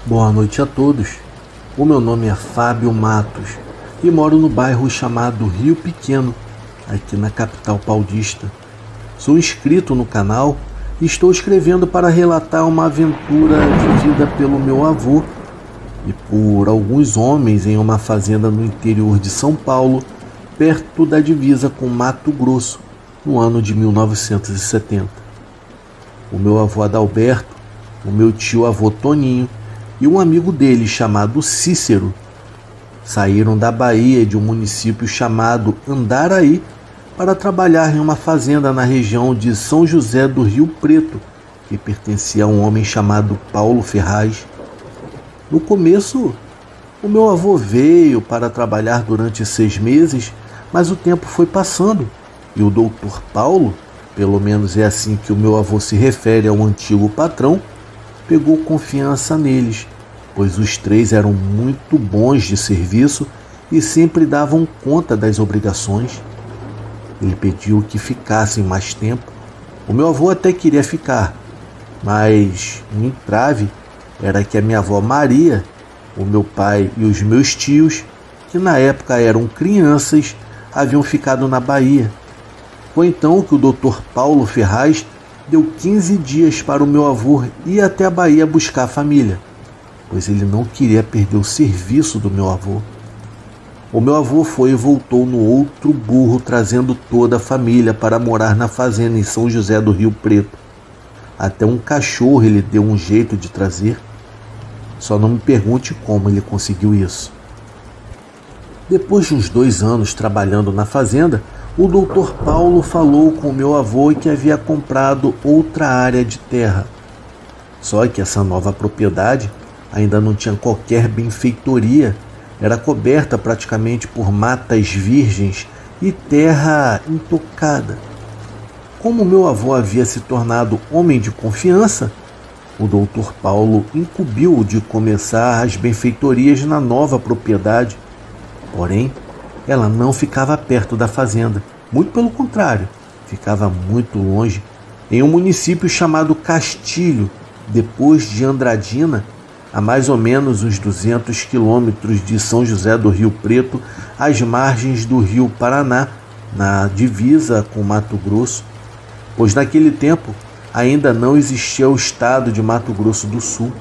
Boa noite a todos. O meu nome é Fábio Matos e moro no bairro chamado Rio Pequeno, aqui na capital paulista. Sou inscrito no canal e estou escrevendo para relatar uma aventura vivida pelo meu avô e por alguns homens em uma fazenda no interior de São Paulo, perto da divisa com Mato Grosso, no ano de 1970. O meu avô Adalberto, o meu tio-avô Toninho e um amigo dele chamado Cícero saíram da Bahia de um município chamado Andaraí para trabalhar em uma fazenda na região de São José do Rio Preto, que pertencia a um homem chamado Paulo Ferraz. No começo, o meu avô veio para trabalhar durante 6 meses, mas o tempo foi passando e o doutor Paulo, pelo menos é assim que o meu avô se refere ao antigo patrão, pegou confiança neles, pois os 3 eram muito bons de serviço e sempre davam conta das obrigações. Ele pediu que ficassem mais tempo. O meu avô até queria ficar, mas um entrave era que a minha avó Maria, o meu pai e os meus tios, que na época eram crianças, haviam ficado na Bahia. Foi então que o doutor Paulo Ferraz deu 15 dias para o meu avô ir até a Bahia buscar a família, pois ele não queria perder o serviço do meu avô. O meu avô foi e voltou no outro burro, trazendo toda a família para morar na fazenda em São José do Rio Preto. Até um cachorro ele deu um jeito de trazer. Só não me pergunte como ele conseguiu isso. Depois de uns 2 anos trabalhando na fazenda, o doutor Paulo falou com o meu avô que havia comprado outra área de terra. Só que essa nova propriedade ainda não tinha qualquer benfeitoria, era coberta praticamente por matas virgens e terra intocada. Como meu avô havia se tornado homem de confiança, o doutor Paulo incumbiu-o de começar as benfeitorias na nova propriedade. Porém, ela não ficava perto da fazenda, muito pelo contrário, ficava muito longe, em um município chamado Castilho, depois de Andradina, a mais ou menos uns 200 quilômetros de São José do Rio Preto, às margens do rio Paraná, na divisa com Mato Grosso, pois naquele tempo ainda não existia o estado de Mato Grosso do Sul.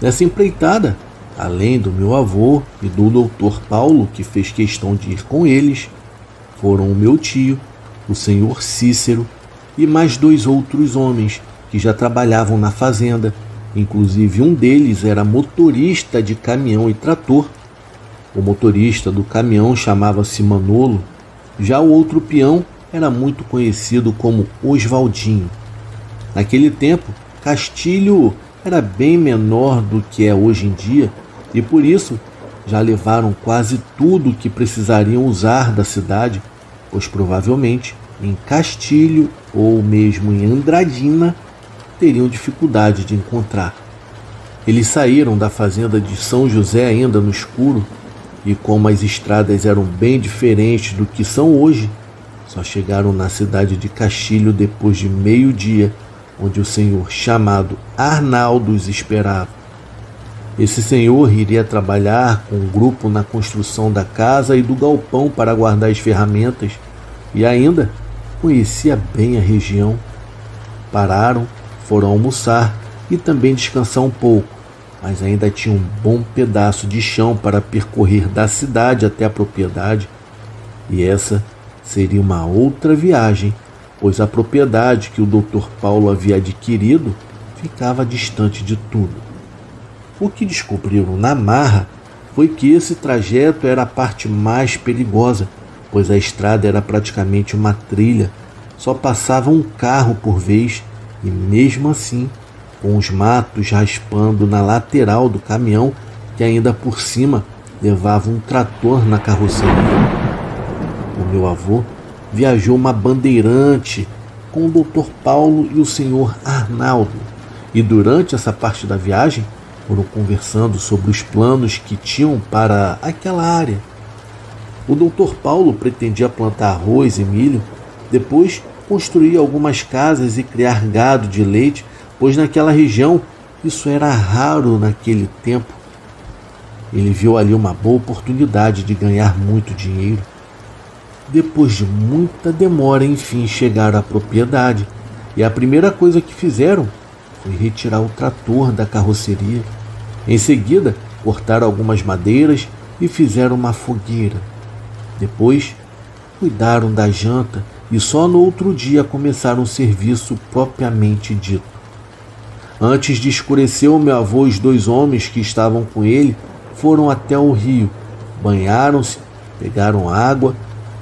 Nessa empreitada, além do meu avô e do doutor Paulo, que fez questão de ir com eles, foram o meu tio, o senhor Cícero e mais 2 outros homens que já trabalhavam na fazenda. Inclusive um deles era motorista de caminhão e trator. O motorista do caminhão chamava-se Manolo, já o outro peão era muito conhecido como Oswaldinho. Naquele tempo, Castilho era bem menor do que é hoje em dia e por isso já levaram quase tudo o que precisariam usar da cidade, pois provavelmente em Castilho ou mesmo em Andradina teriam dificuldade de encontrar. Eles saíram da fazenda de São José ainda no escuro e como as estradas eram bem diferentes do que são hoje, só chegaram na cidade de Castilho depois de meio-dia, onde o senhor chamado Arnaldo os esperava. Esse senhor iria trabalhar com um grupo na construção da casa e do galpão para guardar as ferramentas e ainda conhecia bem a região. Pararam, foram almoçar e também descansar um pouco, mas ainda tinha um bom pedaço de chão para percorrer da cidade até a propriedade. E essa seria uma outra viagem, pois a propriedade que o Dr. Paulo havia adquirido ficava distante de tudo. O que descobriram na marra foi que esse trajeto era a parte mais perigosa, pois a estrada era praticamente uma trilha, só passava um carro por vez e mesmo assim, com os matos raspando na lateral do caminhão, que ainda por cima levava um trator na carroceria. O meu avô viajou uma bandeirante com o Dr. Paulo e o senhor Arnaldo, e durante essa parte da viagem foram conversando sobre os planos que tinham para aquela área. O Dr. Paulo pretendia plantar arroz e milho, depois construir algumas casas e criar gado de leite, pois naquela região isso era raro naquele tempo. Ele viu ali uma boa oportunidade de ganhar muito dinheiro. Depois de muita demora, enfim, chegaram à propriedade, e a primeira coisa que fizeram foi retirar o trator da carroceria. Em seguida, cortaram algumas madeiras e fizeram uma fogueira. Depois, cuidaram da janta e só no outro dia começaram o serviço propriamente dito. Antes de escurecer, o meu avô e os 2 homens que estavam com ele foram até o rio, banharam-se, pegaram água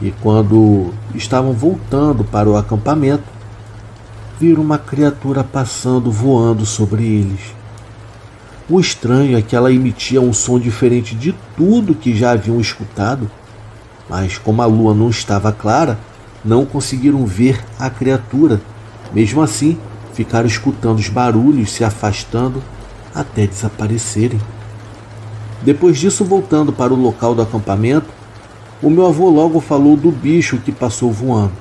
e, quando estavam voltando para o acampamento, viram uma criatura passando, voando sobre eles. O estranho é que ela emitia um som diferente de tudo que já haviam escutado, mas como a lua não estava clara, não conseguiram ver a criatura. Mesmo assim, ficaram escutando os barulhos se afastando até desaparecerem. Depois disso, voltando para o local do acampamento, o meu avô logo falou do bicho que passou voando.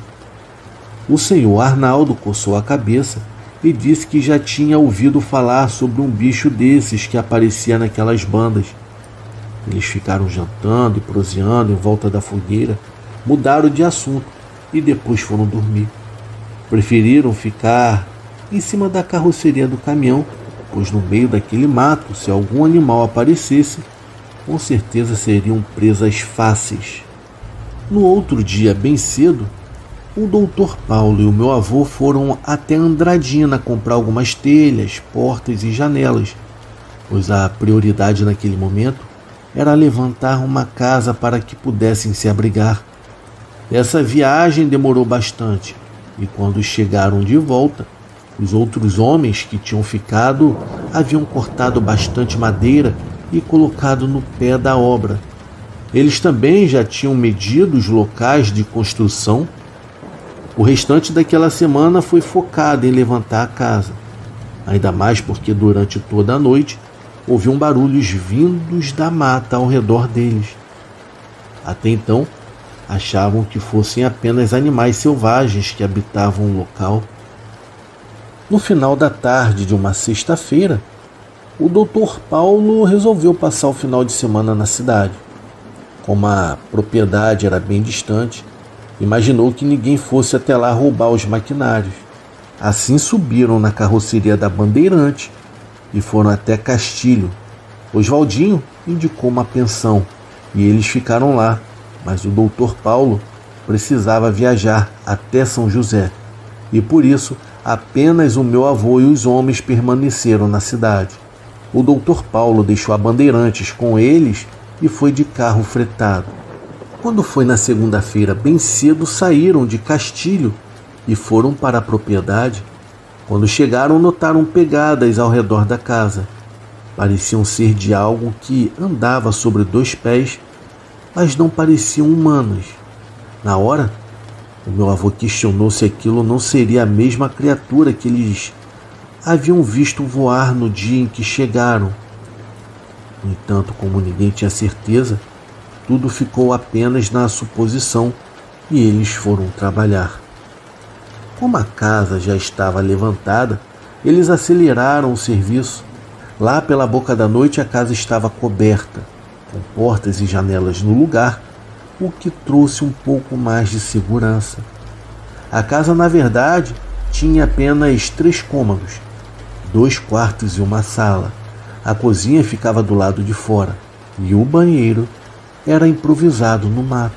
O senhor Arnaldo coçou a cabeça e disse que já tinha ouvido falar sobre um bicho desses que aparecia naquelas bandas. Eles ficaram jantando e proseando em volta da fogueira, mudaram de assunto e depois foram dormir. Preferiram ficar em cima da carroceria do caminhão, pois no meio daquele mato, se algum animal aparecesse, com certeza seriam presas fáceis. No outro dia, bem cedo, o doutor Paulo e o meu avô foram até Andradina comprar algumas telhas, portas e janelas, pois a prioridade naquele momento era levantar uma casa para que pudessem se abrigar. Essa viagem demorou bastante, e quando chegaram de volta, os outros homens que tinham ficado haviam cortado bastante madeira e colocado no pé da obra. Eles também já tinham medido os locais de construção. O restante daquela semana foi focado em levantar a casa, ainda mais porque durante toda a noite ouviam barulhos vindos da mata ao redor deles. Até então, achavam que fossem apenas animais selvagens que habitavam o local. No final da tarde de uma sexta-feira, o Dr. Paulo resolveu passar o final de semana na cidade. Como a propriedade era bem distante, imaginou que ninguém fosse até lá roubar os maquinários. Assim subiram na carroceria da Bandeirante e foram até Castilho. Oswaldinho indicou uma pensão e eles ficaram lá, mas o Dr. Paulo precisava viajar até São José e por isso apenas o meu avô e os homens permaneceram na cidade. O Dr. Paulo deixou a Bandeirantes com eles e foi de carro fretado. Quando foi na segunda-feira, bem cedo, saíram de Castilho e foram para a propriedade. Quando chegaram, notaram pegadas ao redor da casa. Pareciam ser de algo que andava sobre 2 pés, mas não pareciam humanos. Na hora, o meu avô questionou se aquilo não seria a mesma criatura que eles haviam visto voar no dia em que chegaram. No entanto, como ninguém tinha certeza, tudo ficou apenas na suposição e eles foram trabalhar. Como a casa já estava levantada, eles aceleraram o serviço. Lá pela boca da noite a casa estava coberta, com portas e janelas no lugar, o que trouxe um pouco mais de segurança. A casa, na verdade, tinha apenas 3 cômodos, 2 quartos e uma sala. A cozinha ficava do lado de fora e o banheiro era improvisado no mato.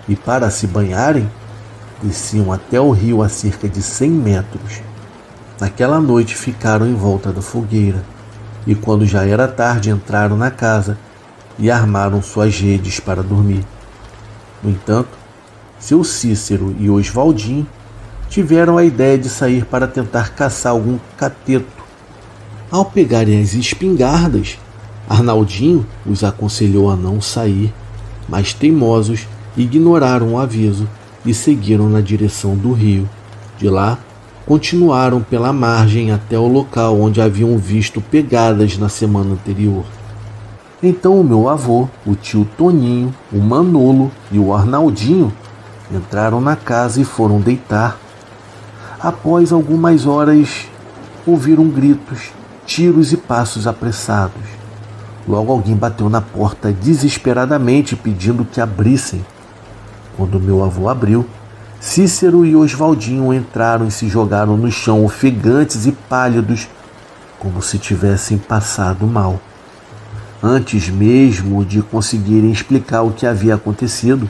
E para se banharem, desciam até o rio a cerca de 100 metros. Naquela noite ficaram em volta da fogueira e quando já era tarde entraram na casa e armaram suas redes para dormir. No entanto, seu Cícero e Oswaldinho tiveram a ideia de sair para tentar caçar algum cateto. Ao pegarem as espingardas, Arnaldinho os aconselhou a não sair, mas teimosos ignoraram o aviso e seguiram na direção do rio. De lá, continuaram pela margem até o local onde haviam visto pegadas na semana anterior. Então o meu avô, o tio Toninho, o Manolo e o Arnaldinho entraram na casa e foram deitar. Após algumas horas, ouviram gritos tiros e passos apressados. Logo alguém bateu na porta desesperadamente pedindo que abrissem. Quando meu avô abriu, Cícero e Oswaldinho entraram e se jogaram no chão ofegantes e pálidos, como se tivessem passado mal. Antes mesmo de conseguirem explicar o que havia acontecido,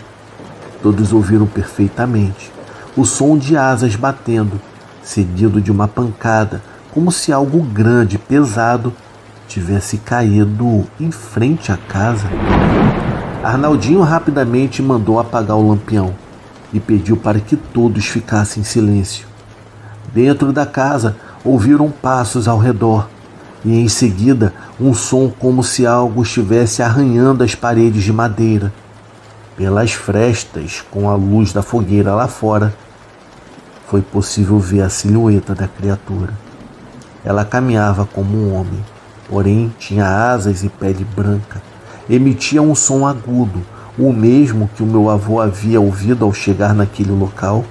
todos ouviram perfeitamente o som de asas batendo, seguido de uma pancada, como se algo grande, pesado, tivesse caído em frente à casa. Arnaldinho rapidamente mandou apagar o lampião e pediu para que todos ficassem em silêncio. Dentro da casa ouviram passos ao redor e em seguida um som como se algo estivesse arranhando as paredes de madeira. Pelas frestas, com a luz da fogueira lá fora, foi possível ver a silhueta da criatura. Ela caminhava como um homem, porém tinha asas e pele branca. Emitia um som agudo, o mesmo que o meu avô havia ouvido ao chegar naquele local.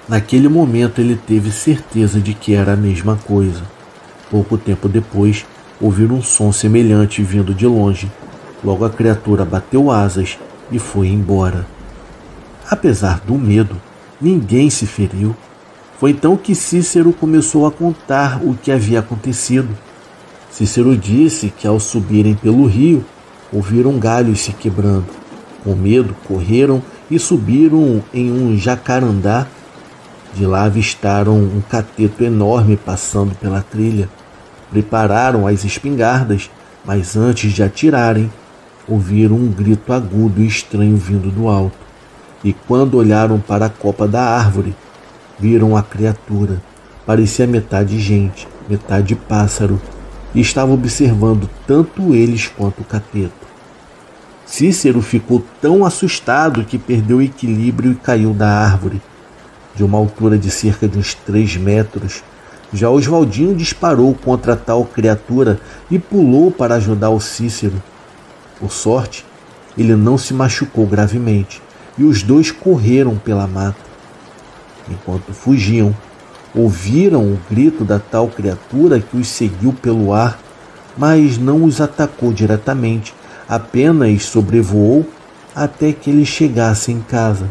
Naquele momento ele teve certeza de que era a mesma coisa. Pouco tempo depois, ouviram um som semelhante vindo de longe. Logo a criatura bateu asas e foi embora. Apesar do medo, ninguém se feriu. Foi então que Cícero começou a contar o que havia acontecido. Cícero disse que ao subirem pelo rio, ouviram galhos se quebrando. Com medo, correram e subiram em um jacarandá. De lá avistaram um cateto enorme passando pela trilha. Prepararam as espingardas, mas antes de atirarem, ouviram um grito agudo e estranho vindo do alto. E quando olharam para a copa da árvore, viram a criatura. Parecia metade gente, metade pássaro, e estava observando tanto eles quanto o cateto. Cícero ficou tão assustado que perdeu o equilíbrio e caiu da árvore, de uma altura de cerca de uns 3 metros. Já Oswaldinho disparou contra tal criatura e pulou para ajudar o Cícero. Por sorte, ele não se machucou gravemente e os dois correram pela mata. Enquanto fugiam, ouviram o grito da tal criatura que os seguiu pelo ar, mas não os atacou diretamente, apenas sobrevoou até que eles chegassem em casa.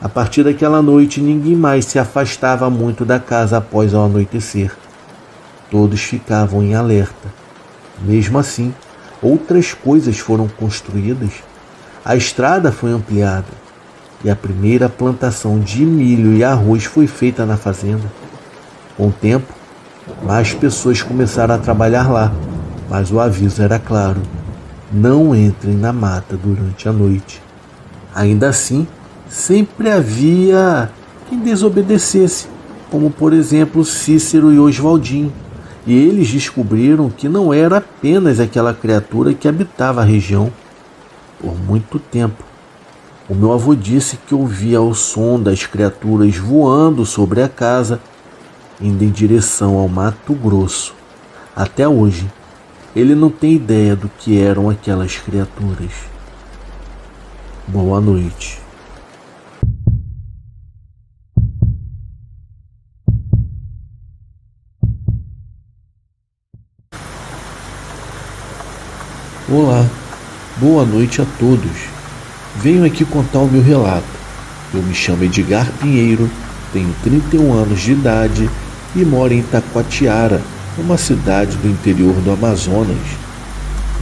A partir daquela noite, ninguém mais se afastava muito da casa após o anoitecer. Todos ficavam em alerta. Mesmo assim, outras coisas foram construídas. A estrada foi ampliada e a primeira plantação de milho e arroz foi feita na fazenda. Com o tempo, mais pessoas começaram a trabalhar lá, mas o aviso era claro: não entrem na mata durante a noite. Ainda assim, sempre havia quem desobedecesse, como por exemplo Cícero e Oswaldinho, e eles descobriram que não era apenas aquela criatura que habitava a região. Por muito tempo, o meu avô disse que ouvia o som das criaturas voando sobre a casa, indo em direção ao Mato Grosso. Até hoje, ele não tem ideia do que eram aquelas criaturas. Boa noite. Olá, boa noite a todos. Venho aqui contar o meu relato. Eu me chamo Edgar Pinheiro, tenho 31 anos de idade e moro em Taquatiara, uma cidade do interior do Amazonas.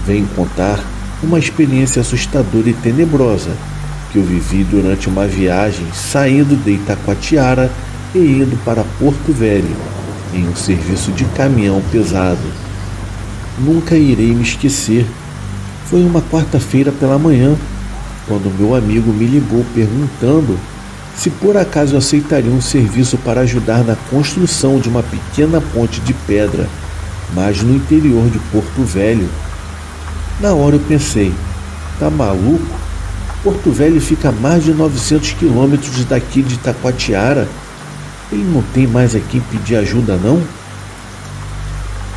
Venho contar uma experiência assustadora e tenebrosa que eu vivi durante uma viagem saindo de Itacoatiara e indo para Porto Velho, em um serviço de caminhão pesado. Nunca irei me esquecer. Foi uma quarta-feira pela manhã, quando meu amigo me ligou perguntando se por acaso eu aceitaria um serviço para ajudar na construção de uma pequena ponte de pedra, mas no interior de Porto Velho. Na hora eu pensei, tá maluco? Porto Velho fica a mais de 900 quilômetros daqui de Itacoatiara. Ele não tem mais a quem pedir ajuda, não?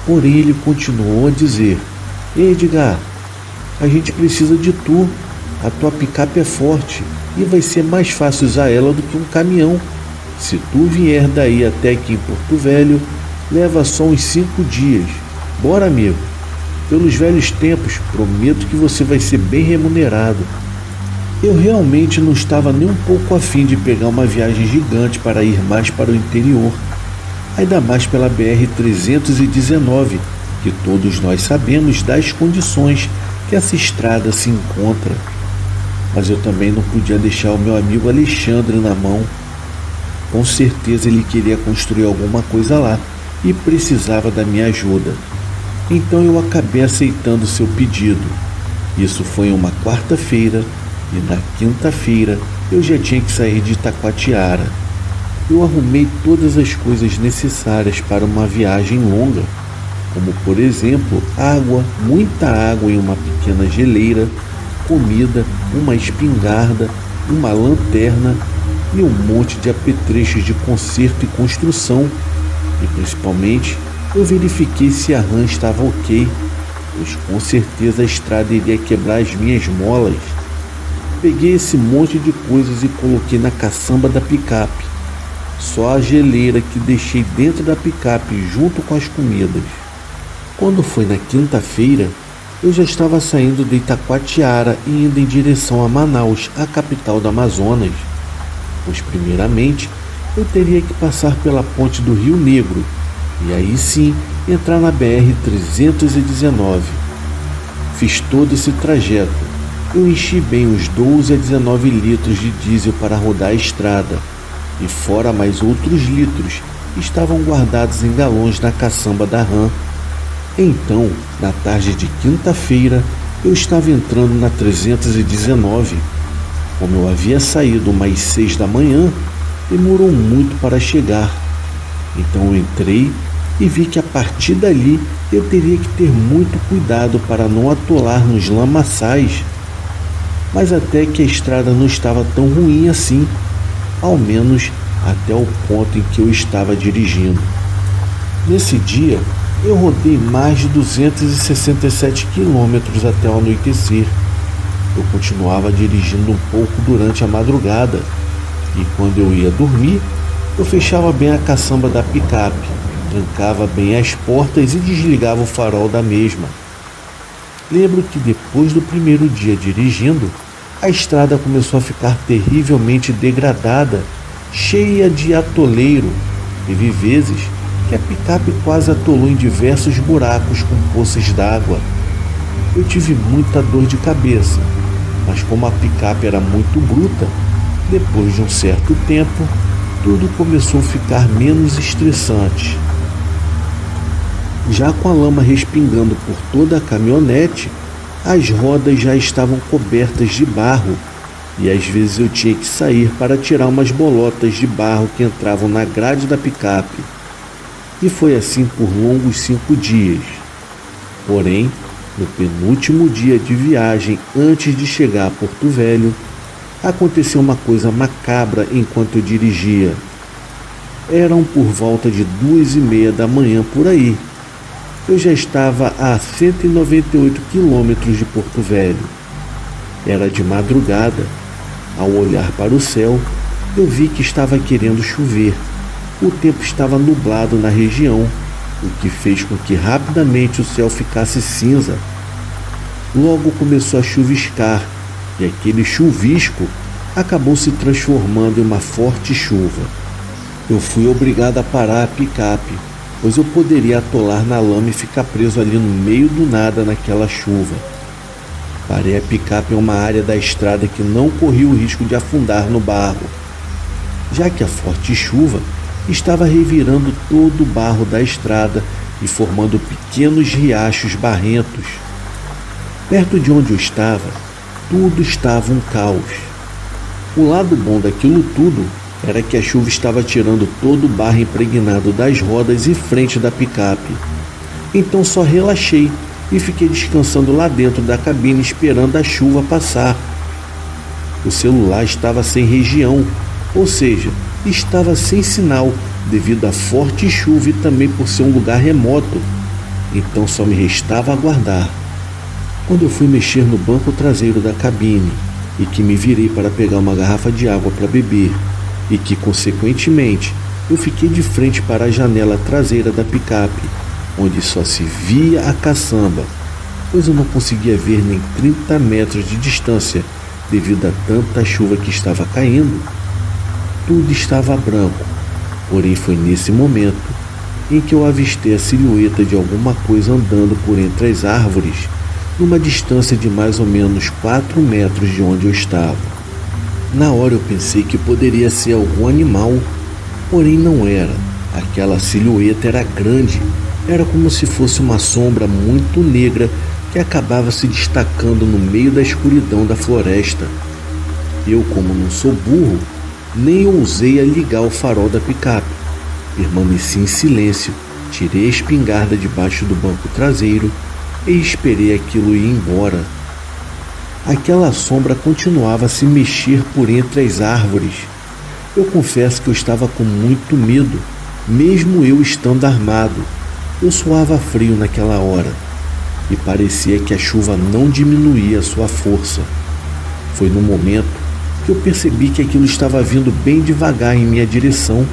Porém ele continuou a dizer, Ei, Edgar, a gente precisa de tu. A tua picape é forte e vai ser mais fácil usar ela do que um caminhão. Se tu vier daí até aqui em Porto Velho, Leva só uns 5 dias. Bora, amigo. Pelos velhos tempos, prometo que você vai ser bem remunerado. Eu realmente não estava nem um pouco afim de pegar uma viagem gigante para ir mais para o interior, ainda mais pela BR-319, que todos nós sabemos das condições que essa estrada se encontra. Mas eu também não podia deixar o meu amigo Alexandre na mão. Com certeza ele queria construir alguma coisa lá e precisava da minha ajuda. Então eu acabei aceitando seu pedido. Isso foi uma quarta-feira e na quinta-feira eu já tinha que sair de Itacoatiara. Eu arrumei todas as coisas necessárias para uma viagem longa, como por exemplo água, muita água em uma pequena geleira, comida, uma espingarda, uma lanterna e um monte de apetrechos de conserto e construção. E principalmente eu verifiquei se a rã estava ok, pois com certeza a estrada iria quebrar as minhas molas. Peguei esse monte de coisas e coloquei na caçamba da picape. Só a geleira que deixei dentro da picape junto com as comidas. Quando foi na quinta-feira, eu já estava saindo de Itacoatiara e indo em direção a Manaus, a capital do Amazonas. Pois primeiramente eu teria que passar pela ponte do Rio Negro e aí sim entrar na BR-319. Fiz todo esse trajeto. Eu enchi bem uns 12 a 19 litros de diesel para rodar a estrada, e fora mais outros litros estavam guardados em galões na caçamba da rã. Então, na tarde de quinta-feira, eu estava entrando na 319. Como eu havia saído mais 6 da manhã, demorou muito para chegar. Então eu entrei e vi que a partir dali eu teria que ter muito cuidado para não atolar nos lamaçais. Mas até que a estrada não estava tão ruim assim, ao menos até o ponto em que eu estava dirigindo. Nesse dia, eu rodei mais de 267 quilômetros até o anoitecer. Eu continuava dirigindo um pouco durante a madrugada, e quando eu ia dormir, eu fechava bem a caçamba da picape, trancava bem as portas e desligava o farol da mesma. Lembro que depois do primeiro dia dirigindo, a estrada começou a ficar terrivelmente degradada, cheia de atoleiro. Teve vezes que a picape quase atolou em diversos buracos com poças d'água. Eu tive muita dor de cabeça, mas como a picape era muito bruta, depois de um certo tempo, tudo começou a ficar menos estressante. Já com a lama respingando por toda a caminhonete, as rodas já estavam cobertas de barro e às vezes eu tinha que sair para tirar umas bolotas de barro que entravam na grade da picape. E foi assim por longos 5 dias. Porém, no penúltimo dia de viagem antes de chegar a Porto Velho, aconteceu uma coisa macabra enquanto eu dirigia. Eram por volta de 2h30 da manhã por aí. Eu já estava a 198 quilômetros de Porto Velho. Era de madrugada. Ao olhar para o céu, eu vi que estava querendo chover. O tempo estava nublado na região, o que fez com que rapidamente o céu ficasse cinza. Logo começou a chuviscar, e aquele chuvisco acabou se transformando em uma forte chuva. Eu fui obrigado a parar a picape, pois eu poderia atolar na lama e ficar preso ali no meio do nada naquela chuva. Parei a picape em uma área da estrada que não corria o risco de afundar no barro, já que a forte chuva estava revirando todo o barro da estrada e formando pequenos riachos barrentos. Perto de onde eu estava, tudo estava um caos. O lado bom daquilo tudo era que a chuva estava tirando todo o barro impregnado das rodas e frente da picape. Então só relaxei e fiquei descansando lá dentro da cabine esperando a chuva passar. O celular estava sem região, ou seja, estava sem sinal devido à forte chuva e também por ser um lugar remoto. Então só me restava aguardar. Quando eu fui mexer no banco traseiro da cabine e que me virei para pegar uma garrafa de água para beber e que, consequentemente, Eu fiquei de frente para a janela traseira da picape, onde só se via a caçamba, pois eu não conseguia ver nem 30 metros de distância devido a tanta chuva que estava caindo. Tudo estava branco, porém foi nesse momento em que eu avistei a silhueta de alguma coisa andando por entre as árvores, numa distância de mais ou menos 4 metros de onde eu estava. Na hora eu pensei que poderia ser algum animal, porém não era. Aquela silhueta era grande, era como se fosse uma sombra muito negra que acabava se destacando no meio da escuridão da floresta. Eu, como não sou burro, nem ousei a ligar o farol da picape. Permaneci em silêncio, tirei a espingarda debaixo do banco traseiro e esperei aquilo ir embora. Aquela sombra continuava a se mexer por entre as árvores. Eu confesso que eu estava com muito medo, mesmo eu estando armado. Eu suava frio naquela hora e parecia que a chuva não diminuía sua força. Foi no momento que eu percebi que aquilo estava vindo bem devagar em minha direção.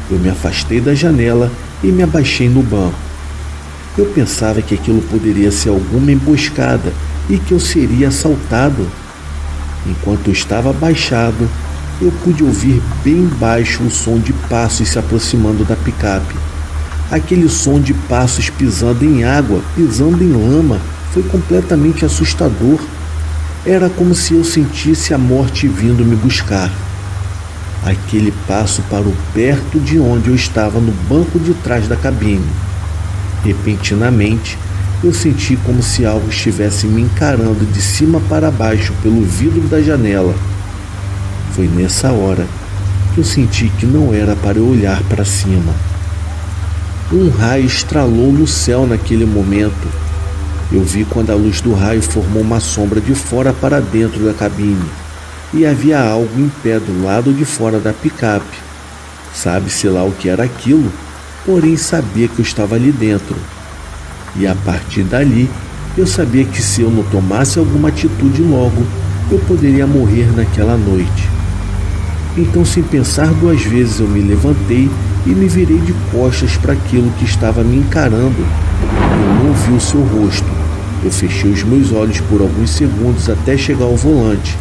Eu me afastei da janela e me abaixei no banco. Eu pensava que aquilo poderia ser alguma emboscada e que eu seria assaltado. Enquanto eu estava abaixado, eu pude ouvir bem baixo o som de passos se aproximando da picape. Aquele som de passos pisando em água, pisando em lama, foi completamente assustador. Era como se eu sentisse a morte vindo me buscar. Aquele passo parou perto de onde eu estava no banco de trás da cabine. Repentinamente, eu senti como se algo estivesse me encarando de cima para baixo pelo vidro da janela. Foi nessa hora que eu senti que não era para eu olhar para cima. Um raio estralou no céu naquele momento. Eu vi quando a luz do raio formou uma sombra de fora para dentro da cabine. E havia algo em pé do lado de fora da picape. Sabe-se lá o que era aquilo, porém sabia que eu estava ali dentro. E a partir dali, eu sabia que se eu não tomasse alguma atitude logo, eu poderia morrer naquela noite. Então, sem pensar duas vezes, eu me levantei e me virei de costas para aquilo que estava me encarando. Eu não vi o seu rosto. Eu fechei os meus olhos por alguns segundos até chegar ao volante.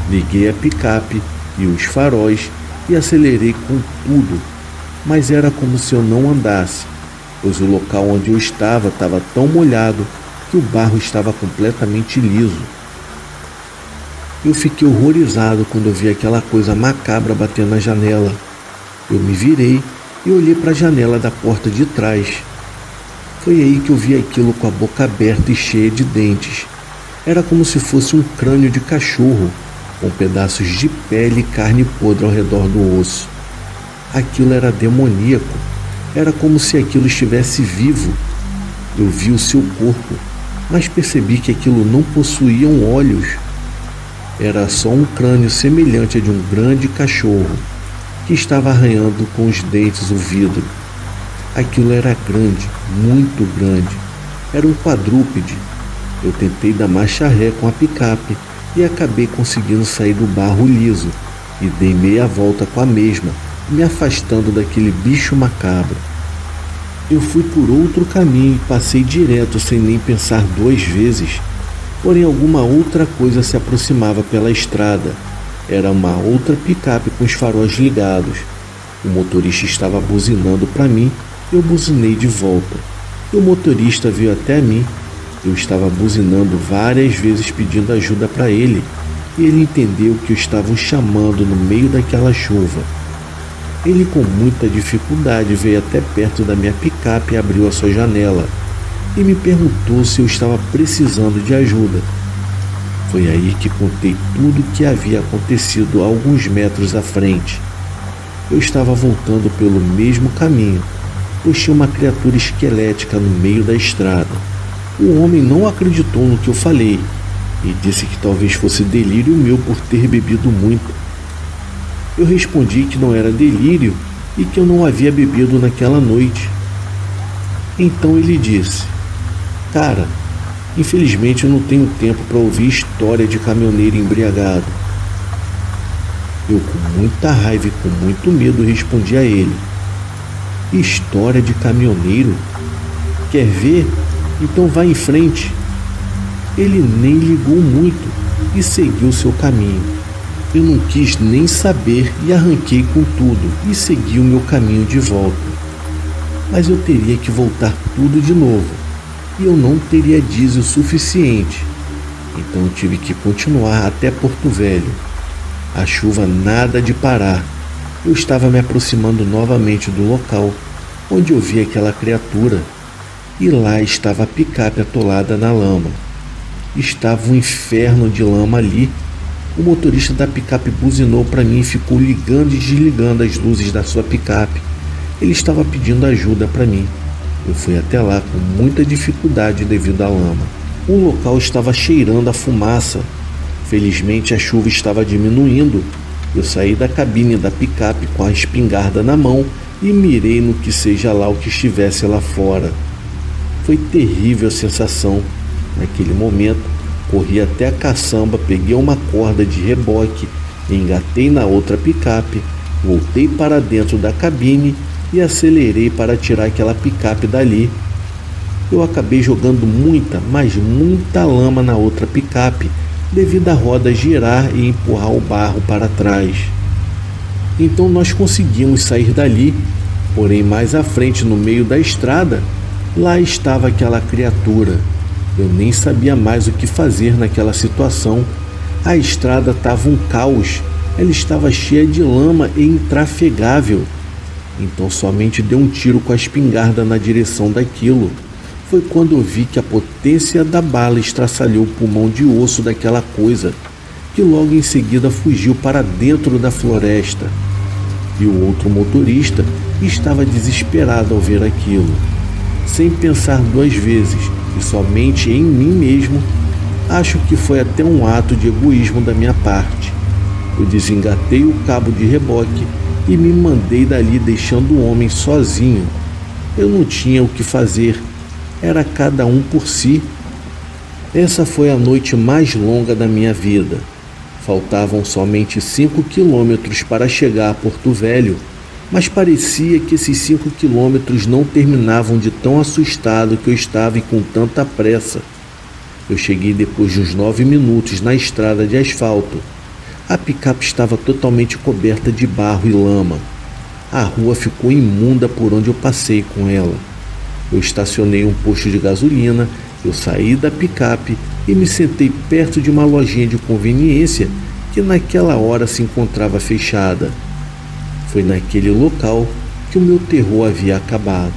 Liguei a picape e os faróis e acelerei com tudo, mas era como se eu não andasse, pois o local onde eu estava tão molhado que o barro estava completamente liso. Eu fiquei horrorizado quando eu vi aquela coisa macabra batendo na janela. Eu me virei e olhei para a janela da porta de trás. Foi aí que eu vi aquilo com a boca aberta e cheia de dentes. Era como se fosse um crânio de cachorro, com pedaços de pele e carne podre ao redor do osso. Aquilo era demoníaco. Era como se aquilo estivesse vivo. Eu vi o seu corpo, mas percebi que aquilo não possuía olhos. Era só um crânio semelhante a de um grande cachorro, que estava arranhando com os dentes o vidro. Aquilo era grande, muito grande. Era um quadrúpede. Eu tentei dar marcha ré com a picape e acabei conseguindo sair do barro liso e dei meia volta com a mesma, me afastando daquele bicho macabro. Eu fui por outro caminho e passei direto sem nem pensar duas vezes, porém alguma outra coisa se aproximava pela estrada. Era uma outra picape com os faróis ligados. O motorista estava buzinando para mim, eu buzinei de volta. O motorista veio até mim. Eu estava buzinando várias vezes pedindo ajuda para ele, e ele entendeu que eu estava o chamando no meio daquela chuva. Ele com muita dificuldade veio até perto da minha picape e abriu a sua janela, e me perguntou se eu estava precisando de ajuda. Foi aí que contei tudo o que havia acontecido a alguns metros à frente. Eu estava voltando pelo mesmo caminho, pois tinha uma criatura esquelética no meio da estrada. O homem não acreditou no que eu falei e disse que talvez fosse delírio meu por ter bebido muito. Eu respondi que não era delírio e que eu não havia bebido naquela noite. Então ele disse: "Cara, infelizmente eu não tenho tempo para ouvir história de caminhoneiro embriagado." Eu, com muita raiva e com muito medo, respondi a ele: História de caminhoneiro? Quer ver? Então vá em frente. Ele nem ligou muito e seguiu seu caminho. Eu não quis nem saber e arranquei com tudo e segui o meu caminho de volta. Mas eu teria que voltar tudo de novo e eu não teria diesel suficiente. Então eu tive que continuar até Porto Velho. A chuva nada de parar. Eu estava me aproximando novamente do local onde eu vi aquela criatura e lá estava a picape atolada na lama. Estava um inferno de lama ali. O motorista da picape buzinou para mim e ficou ligando e desligando as luzes da sua picape. Ele estava pedindo ajuda para mim. Eu fui até lá com muita dificuldade devido à lama. O local estava cheirando a fumaça. Felizmente a chuva estava diminuindo. Eu saí da cabine da picape com a espingarda na mão e mirei no que seja lá o que estivesse lá fora. Foi terrível a sensação. Naquele momento, corri até a caçamba, peguei uma corda de reboque, engatei na outra picape, voltei para dentro da cabine e acelerei para tirar aquela picape dali. Eu acabei jogando muita, mas muita lama na outra picape, devido à roda girar e empurrar o barro para trás. Então nós conseguimos sair dali, porém mais à frente, no meio da estrada, lá estava aquela criatura. Eu nem sabia mais o que fazer naquela situação. A estrada estava um caos, ela estava cheia de lama e intrafegável. Então somente dei um tiro com a espingarda na direção daquilo. Foi quando eu vi que a potência da bala estraçalhou o pulmão de osso daquela coisa, que logo em seguida fugiu para dentro da floresta. E o outro motorista estava desesperado ao ver aquilo. Sem pensar duas vezes, e somente em mim mesmo, acho que foi até um ato de egoísmo da minha parte. Eu desengatei o cabo de reboque e me mandei dali, deixando o homem sozinho. Eu não tinha o que fazer. Era cada um por si. Essa foi a noite mais longa da minha vida. Faltavam somente 5 quilômetros para chegar a Porto Velho, mas parecia que esses 5 quilômetros não terminavam, de tão assustado que eu estava e com tanta pressa. Eu cheguei depois de uns 9 minutos na estrada de asfalto. A picape estava totalmente coberta de barro e lama. A rua ficou imunda por onde eu passei com ela. Eu estacionei um posto de gasolina, eu saí da picape e me sentei perto de uma lojinha de conveniência que naquela hora se encontrava fechada. Foi naquele local que o meu terror havia acabado.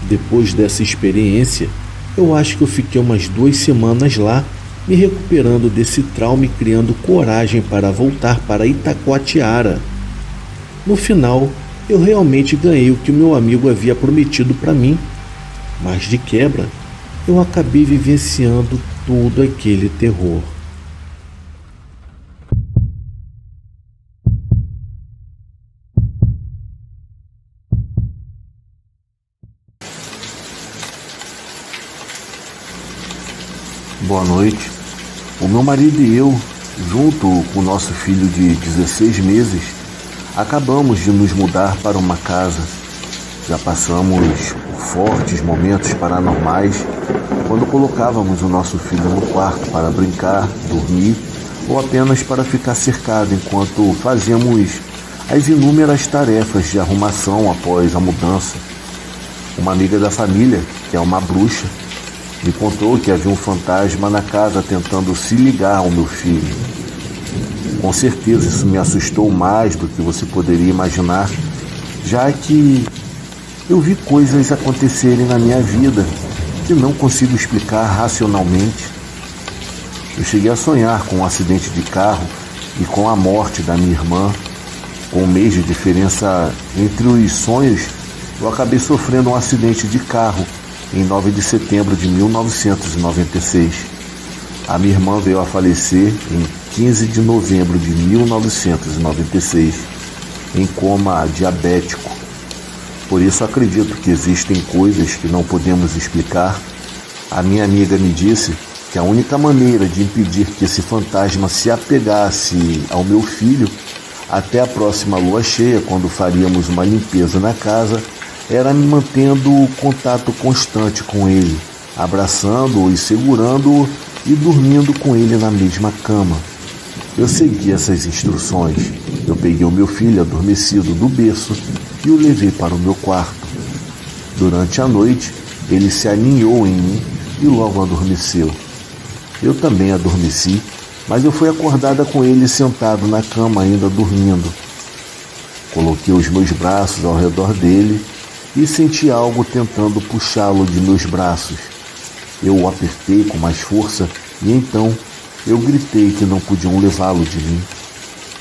Depois dessa experiência, eu acho que eu fiquei umas 2 semanas lá, me recuperando desse trauma e criando coragem para voltar para Itacoatiara. No final, eu realmente ganhei o que o meu amigo havia prometido para mim. Mas de quebra, eu acabei vivenciando todo aquele terror. Boa noite. O meu marido e eu, junto com o nosso filho de 16 meses, acabamos de nos mudar para uma casa. Já passamos por fortes momentos paranormais quando colocávamos o nosso filho no quarto para brincar, dormir ou apenas para ficar cercado enquanto fazíamos as inúmeras tarefas de arrumação após a mudança. Uma amiga da família, que é uma bruxa, me contou que havia um fantasma na casa tentando se ligar ao meu filho. Com certeza isso me assustou mais do que você poderia imaginar, já que eu vi coisas acontecerem na minha vida que não consigo explicar racionalmente. Eu cheguei a sonhar com um acidente de carro e com a morte da minha irmã. Com um mês de diferença entre os sonhos, eu acabei sofrendo um acidente de carro em 9 de setembro de 1996. A minha irmã veio a falecer em 15 de novembro de 1996, em coma diabético. Por isso acredito que existem coisas que não podemos explicar. A minha amiga me disse que a única maneira de impedir que esse fantasma se apegasse ao meu filho até a próxima lua cheia, quando faríamos uma limpeza na casa, era me mantendo contato constante com ele, abraçando-o e segurando-o e dormindo com ele na mesma cama. Eu segui essas instruções. Eu peguei o meu filho adormecido do berço e o levei para o meu quarto. Durante a noite, ele se aninhou em mim e logo adormeceu. Eu também adormeci, mas eu fui acordada com ele sentado na cama ainda dormindo. Coloquei os meus braços ao redor dele e senti algo tentando puxá-lo de meus braços. Eu o apertei com mais força e então eu gritei que não podiam levá-lo de mim.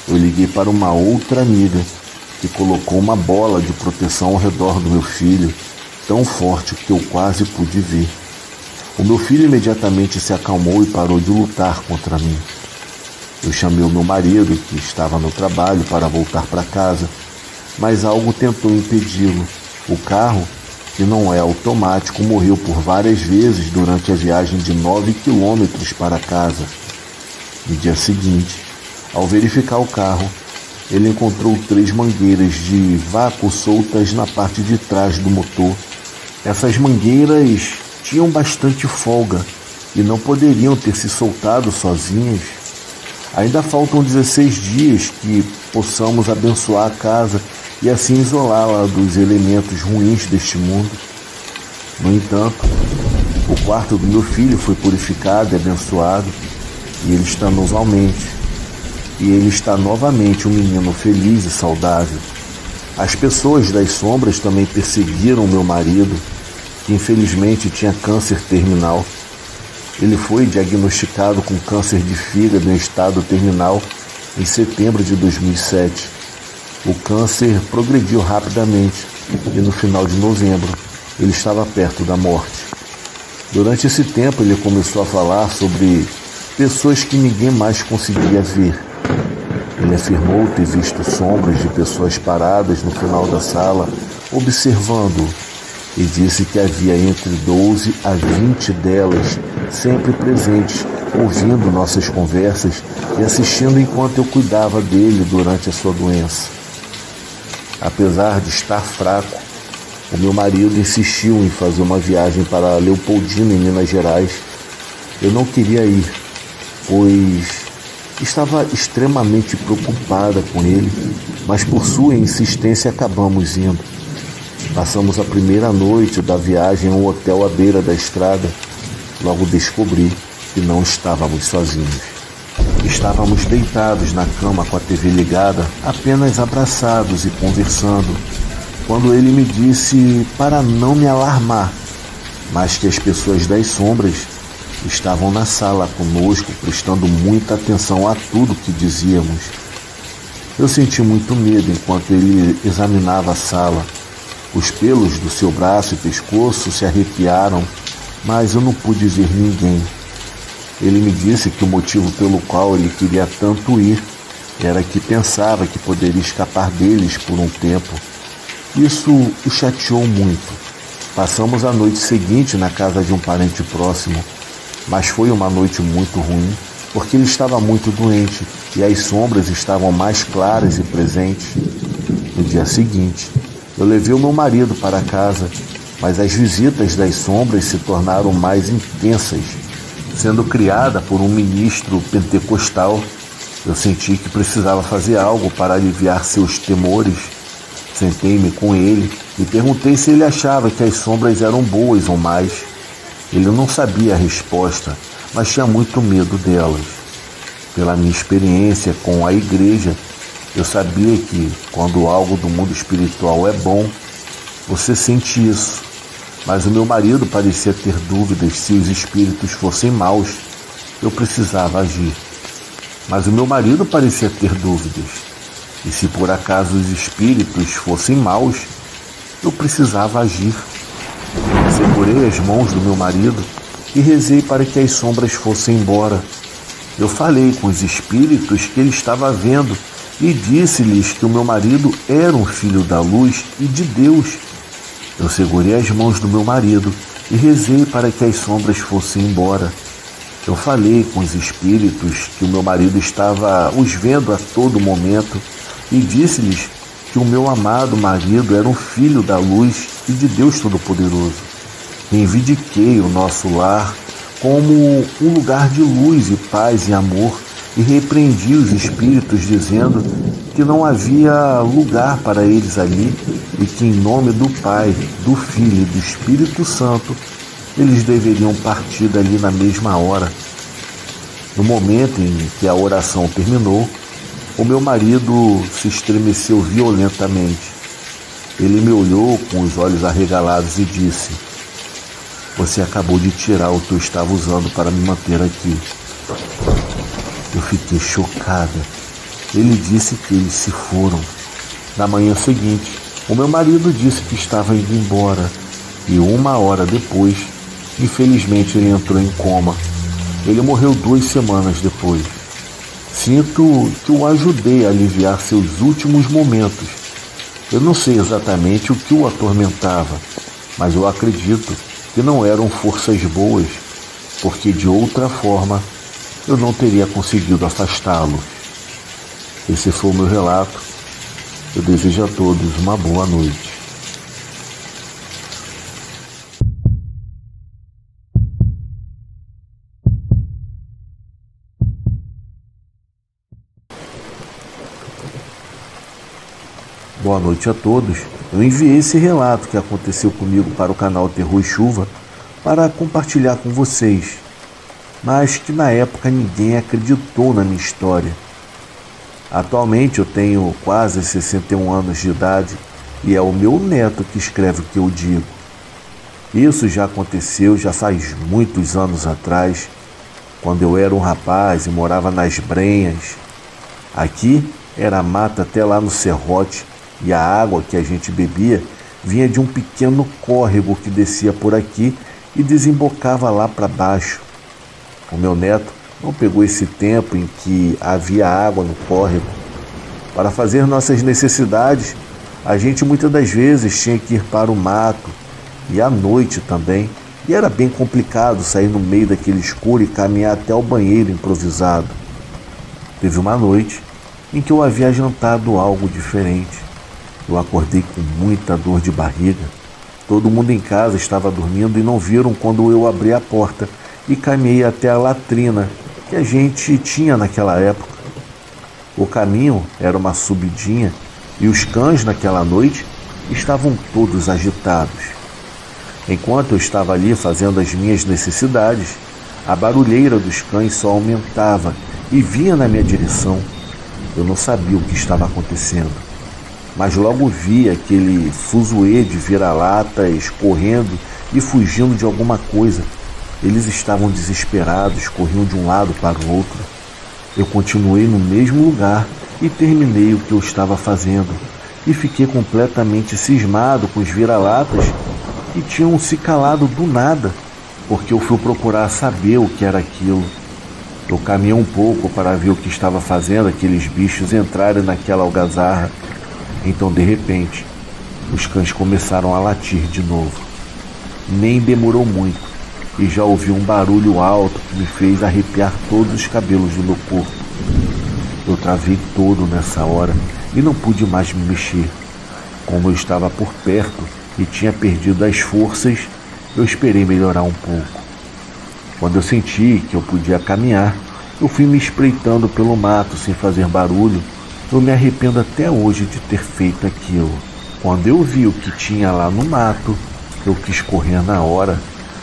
Eu liguei para uma outra amiga que colocou uma bola de proteção ao redor do meu filho, tão forte que eu quase pude ver. O meu filho imediatamente se acalmou e parou de lutar contra mim. Eu chamei o meu marido, que estava no trabalho, para voltar para casa, mas algo tentou impedi-lo. O carro, que não é automático, morreu por várias vezes durante a viagem de 9 quilômetros para casa. No dia seguinte, ao verificar o carro, ele encontrou 3 mangueiras de vácuo soltas na parte de trás do motor. Essas mangueiras tinham bastante folga e não poderiam ter se soltado sozinhas. Ainda faltam 16 dias que possamos abençoar a casa e assim isolá-la dos elementos ruins deste mundo. No entanto, o quarto do meu filho foi purificado e abençoado, e ele está novamente um menino feliz e saudável. As pessoas das sombras também perseguiram meu marido, que infelizmente tinha câncer terminal. Ele foi diagnosticado com câncer de fígado em estado terminal em setembro de 2007. O câncer progrediu rapidamente e no final de novembro ele estava perto da morte. Durante esse tempo ele começou a falar sobre pessoas que ninguém mais conseguia ver. Ele afirmou ter visto sombras de pessoas paradas no final da sala, observando-o, e disse que havia entre 12 a 20 delas sempre presentes, ouvindo nossas conversas e assistindo enquanto eu cuidava dele durante a sua doença. Apesar de estar fraco, o meu marido insistiu em fazer uma viagem para Leopoldina, em Minas Gerais. Eu não queria ir, pois estava extremamente preocupada com ele, mas por sua insistência acabamos indo. Passamos a primeira noite da viagem em um hotel à beira da estrada. Logo descobri que não estávamos sozinhos. Estávamos deitados na cama com a TV ligada, apenas abraçados e conversando, quando ele me disse para não me alarmar, mas que as pessoas das sombras estavam na sala conosco, prestando muita atenção a tudo que dizíamos. Eu senti muito medo enquanto ele examinava a sala. Os pelos do seu braço e pescoço se arrepiaram, mas eu não pude ver ninguém. Ele me disse que o motivo pelo qual ele queria tanto ir era que pensava que poderia escapar deles por um tempo. Isso o chateou muito. Passamos a noite seguinte na casa de um parente próximo, mas foi uma noite muito ruim, porque ele estava muito doente e as sombras estavam mais claras e presentes. No dia seguinte, eu levei o meu marido para casa, mas as visitas das sombras se tornaram mais intensas. Sendo criada por um ministro pentecostal, eu senti que precisava fazer algo para aliviar seus temores. Sentei-me com ele e perguntei se ele achava que as sombras eram boas ou mais. Ele não sabia a resposta, mas tinha muito medo delas. Pela minha experiência com a igreja, eu sabia que, quando algo do mundo espiritual é bom, você sente isso. Mas o meu marido parecia ter dúvidas se os espíritos fossem maus. Eu precisava agir. Mas o meu marido parecia ter dúvidas. E se por acaso os espíritos fossem maus, eu precisava agir. Segurei as mãos do meu marido e rezei para que as sombras fossem embora. Eu falei com os espíritos que ele estava vendo e disse-lhes que o meu marido era um filho da luz e de Deus. Eu segurei as mãos do meu marido e rezei para que as sombras fossem embora. Eu falei com os espíritos que o meu marido estava os vendo a todo momento e disse-lhes que o meu amado marido era um filho da luz e de Deus Todo-Poderoso. Reivindiquei o nosso lar como um lugar de luz e paz e amor e repreendi os espíritos dizendo que não havia lugar para eles ali e que em nome do Pai, do Filho e do Espírito Santo eles deveriam partir dali na mesma hora. No momento em que a oração terminou, o meu marido se estremeceu violentamente. Ele me olhou com os olhos arregalados e disse: "Você acabou de tirar o que eu estava usando para me manter aqui." Eu fiquei chocada. Ele disse que eles se foram. Na manhã seguinte, o meu marido disse que estava indo embora e 1 hora depois, infelizmente, ele entrou em coma. Ele morreu 2 semanas depois. Sinto que o ajudei a aliviar seus últimos momentos. Eu não sei exatamente o que o atormentava, mas eu acredito que não eram forças boas, porque de outra forma eu não teria conseguido afastá-lo. Esse foi o meu relato. Eu desejo a todos uma boa noite. Boa noite a todos. Eu enviei esse relato que aconteceu comigo para o canal Terror e Chuva para compartilhar com vocês, mas que na época ninguém acreditou na minha história. Atualmente eu tenho quase 61 anos de idade e é o meu neto que escreve o que eu digo. Isso já aconteceu já faz muitos anos atrás, quando eu era um rapaz e morava nas Brenhas. Aqui era mata até lá no Serrote e a água que a gente bebia vinha de um pequeno córrego que descia por aqui e desembocava lá para baixo. O meu neto não pegou esse tempo em que havia água no córrego. Para fazer nossas necessidades, a gente muitas das vezes tinha que ir para o mato e à noite também. E era bem complicado sair no meio daquele escuro e caminhar até o banheiro improvisado. Teve uma noite em que eu havia jantado algo diferente. Eu acordei com muita dor de barriga. Todo mundo em casa estava dormindo e não viram quando eu abri a porta e caminhei até a latrina que a gente tinha naquela época. O caminho era uma subidinha e os cães naquela noite estavam todos agitados. Enquanto eu estava ali fazendo as minhas necessidades, a barulheira dos cães só aumentava e vinha na minha direção. Eu não sabia o que estava acontecendo, mas logo vi aquele fuzuê de vira-latas correndo e fugindo de alguma coisa. Eles estavam desesperados, corriam de um lado para o outro. Eu continuei no mesmo lugar e terminei o que eu estava fazendo. E fiquei completamente cismado com os vira-latas que tinham se calado do nada, porque eu fui procurar saber o que era aquilo. Eu caminhei um pouco para ver o que estava fazendo aqueles bichos entrarem naquela algazarra. Então, de repente, os cães começaram a latir de novo. Nem demorou muito e já ouvi um barulho alto que me fez arrepiar todos os cabelos do meu corpo. Eu travei todo nessa hora e não pude mais me mexer. Como eu estava por perto e tinha perdido as forças, eu esperei melhorar um pouco. Quando eu senti que eu podia caminhar, eu fui me espreitando pelo mato sem fazer barulho. Eu me arrependo até hoje de ter feito aquilo. Quando eu vi o que tinha lá no mato, eu quis correr na hora,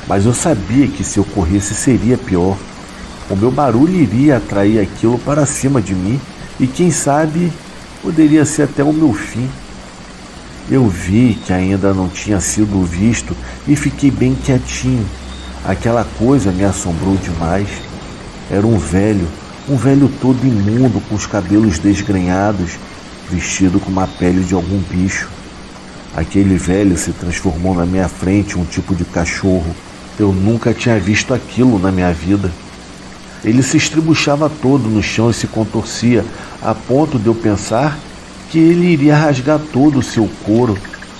mas eu sabia que se eu corresse seria pior. O meu barulho iria atrair aquilo para cima de mim e quem sabe poderia ser até o meu fim. Eu vi que ainda não tinha sido visto e fiquei bem quietinho. Aquela coisa me assombrou demais. Era um velho todo imundo, com os cabelos desgrenhados, vestido com uma pele de algum bicho. Aquele velho se transformou na minha frente em um tipo de cachorro. Eu nunca tinha visto aquilo na minha vida. Ele se estribuchava todo no chão e se contorcia, a ponto de eu pensar que ele iria rasgar todo o seu couro.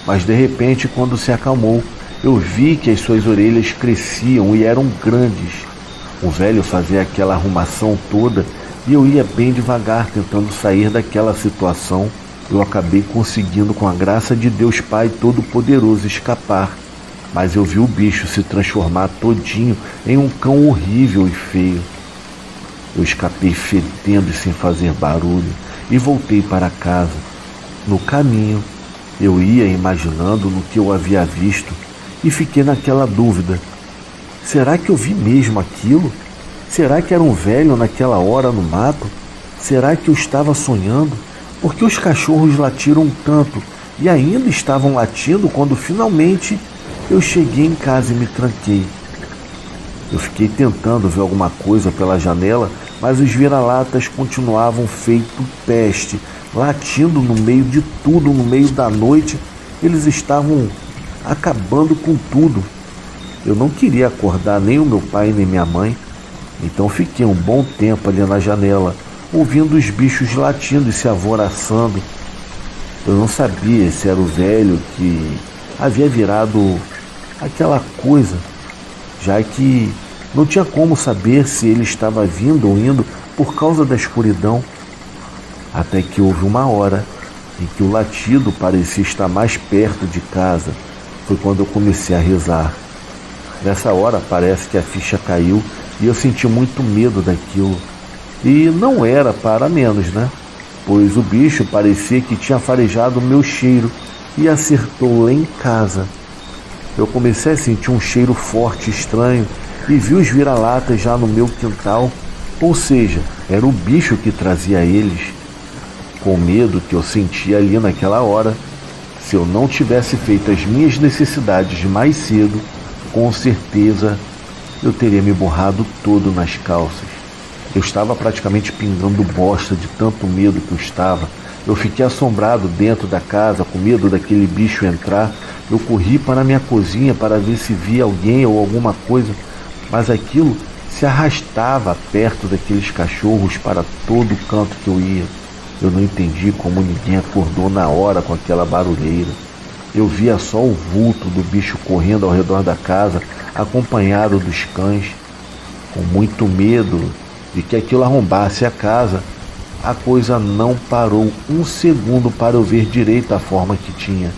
Mas de repente, quando se acalmou, eu vi que as suas orelhas cresciam e eram grandes. O velho fazia aquela arrumação toda e eu ia bem devagar tentando sair daquela situação. Eu acabei conseguindo, com a graça de Deus Pai Todo-Poderoso, escapar. Mas eu vi o bicho se transformar todinho em um cão horrível e feio. Eu escapei fedendo e sem fazer barulho e voltei para casa. No caminho, eu ia imaginando no que eu havia visto e fiquei naquela dúvida. Será que eu vi mesmo aquilo? Será que era um velho naquela hora no mato? Será que eu estava sonhando? Porque os cachorros latiram tanto e ainda estavam latindo quando finalmente eu cheguei em casa e me tranquei. Eu fiquei tentando ver alguma coisa pela janela, mas os vira-latas continuavam feito peste, latindo no meio de tudo, no meio da noite. Eles estavam acabando com tudo. Eu não queria acordar nem o meu pai nem minha mãe, então fiquei um bom tempo ali na janela, ouvindo os bichos latindo e se alvoroçando. Eu não sabia se era o velho que havia virado aquela coisa, já que não tinha como saber se ele estava vindo ou indo por causa da escuridão. Até que houve uma hora em que o latido parecia estar mais perto de casa. Foi quando eu comecei a rezar. Nessa hora parece que a ficha caiu e eu senti muito medo daquilo. E não era para menos, né? Pois o bicho parecia que tinha farejado o meu cheiro e acertou lá em casa. Eu comecei a sentir um cheiro forte e estranho e vi os vira-latas já no meu quintal. Ou seja, era o bicho que trazia eles. Com o medo que eu sentia ali naquela hora, se eu não tivesse feito as minhas necessidades mais cedo, com certeza eu teria me borrado todo nas calças. Eu estava praticamente pingando bosta de tanto medo que eu estava. Eu fiquei assombrado dentro da casa, com medo daquele bicho entrar. Eu corri para a minha cozinha para ver se via alguém ou alguma coisa, mas aquilo se arrastava perto daqueles cachorros para todo canto que eu ia. Eu não entendi como ninguém acordou na hora com aquela barulheira. Eu via só o vulto do bicho correndo ao redor da casa, acompanhado dos cães. Com muito medo de que aquilo arrombasse a casa, a coisa não parou um segundo para eu ver direito a forma que tinha.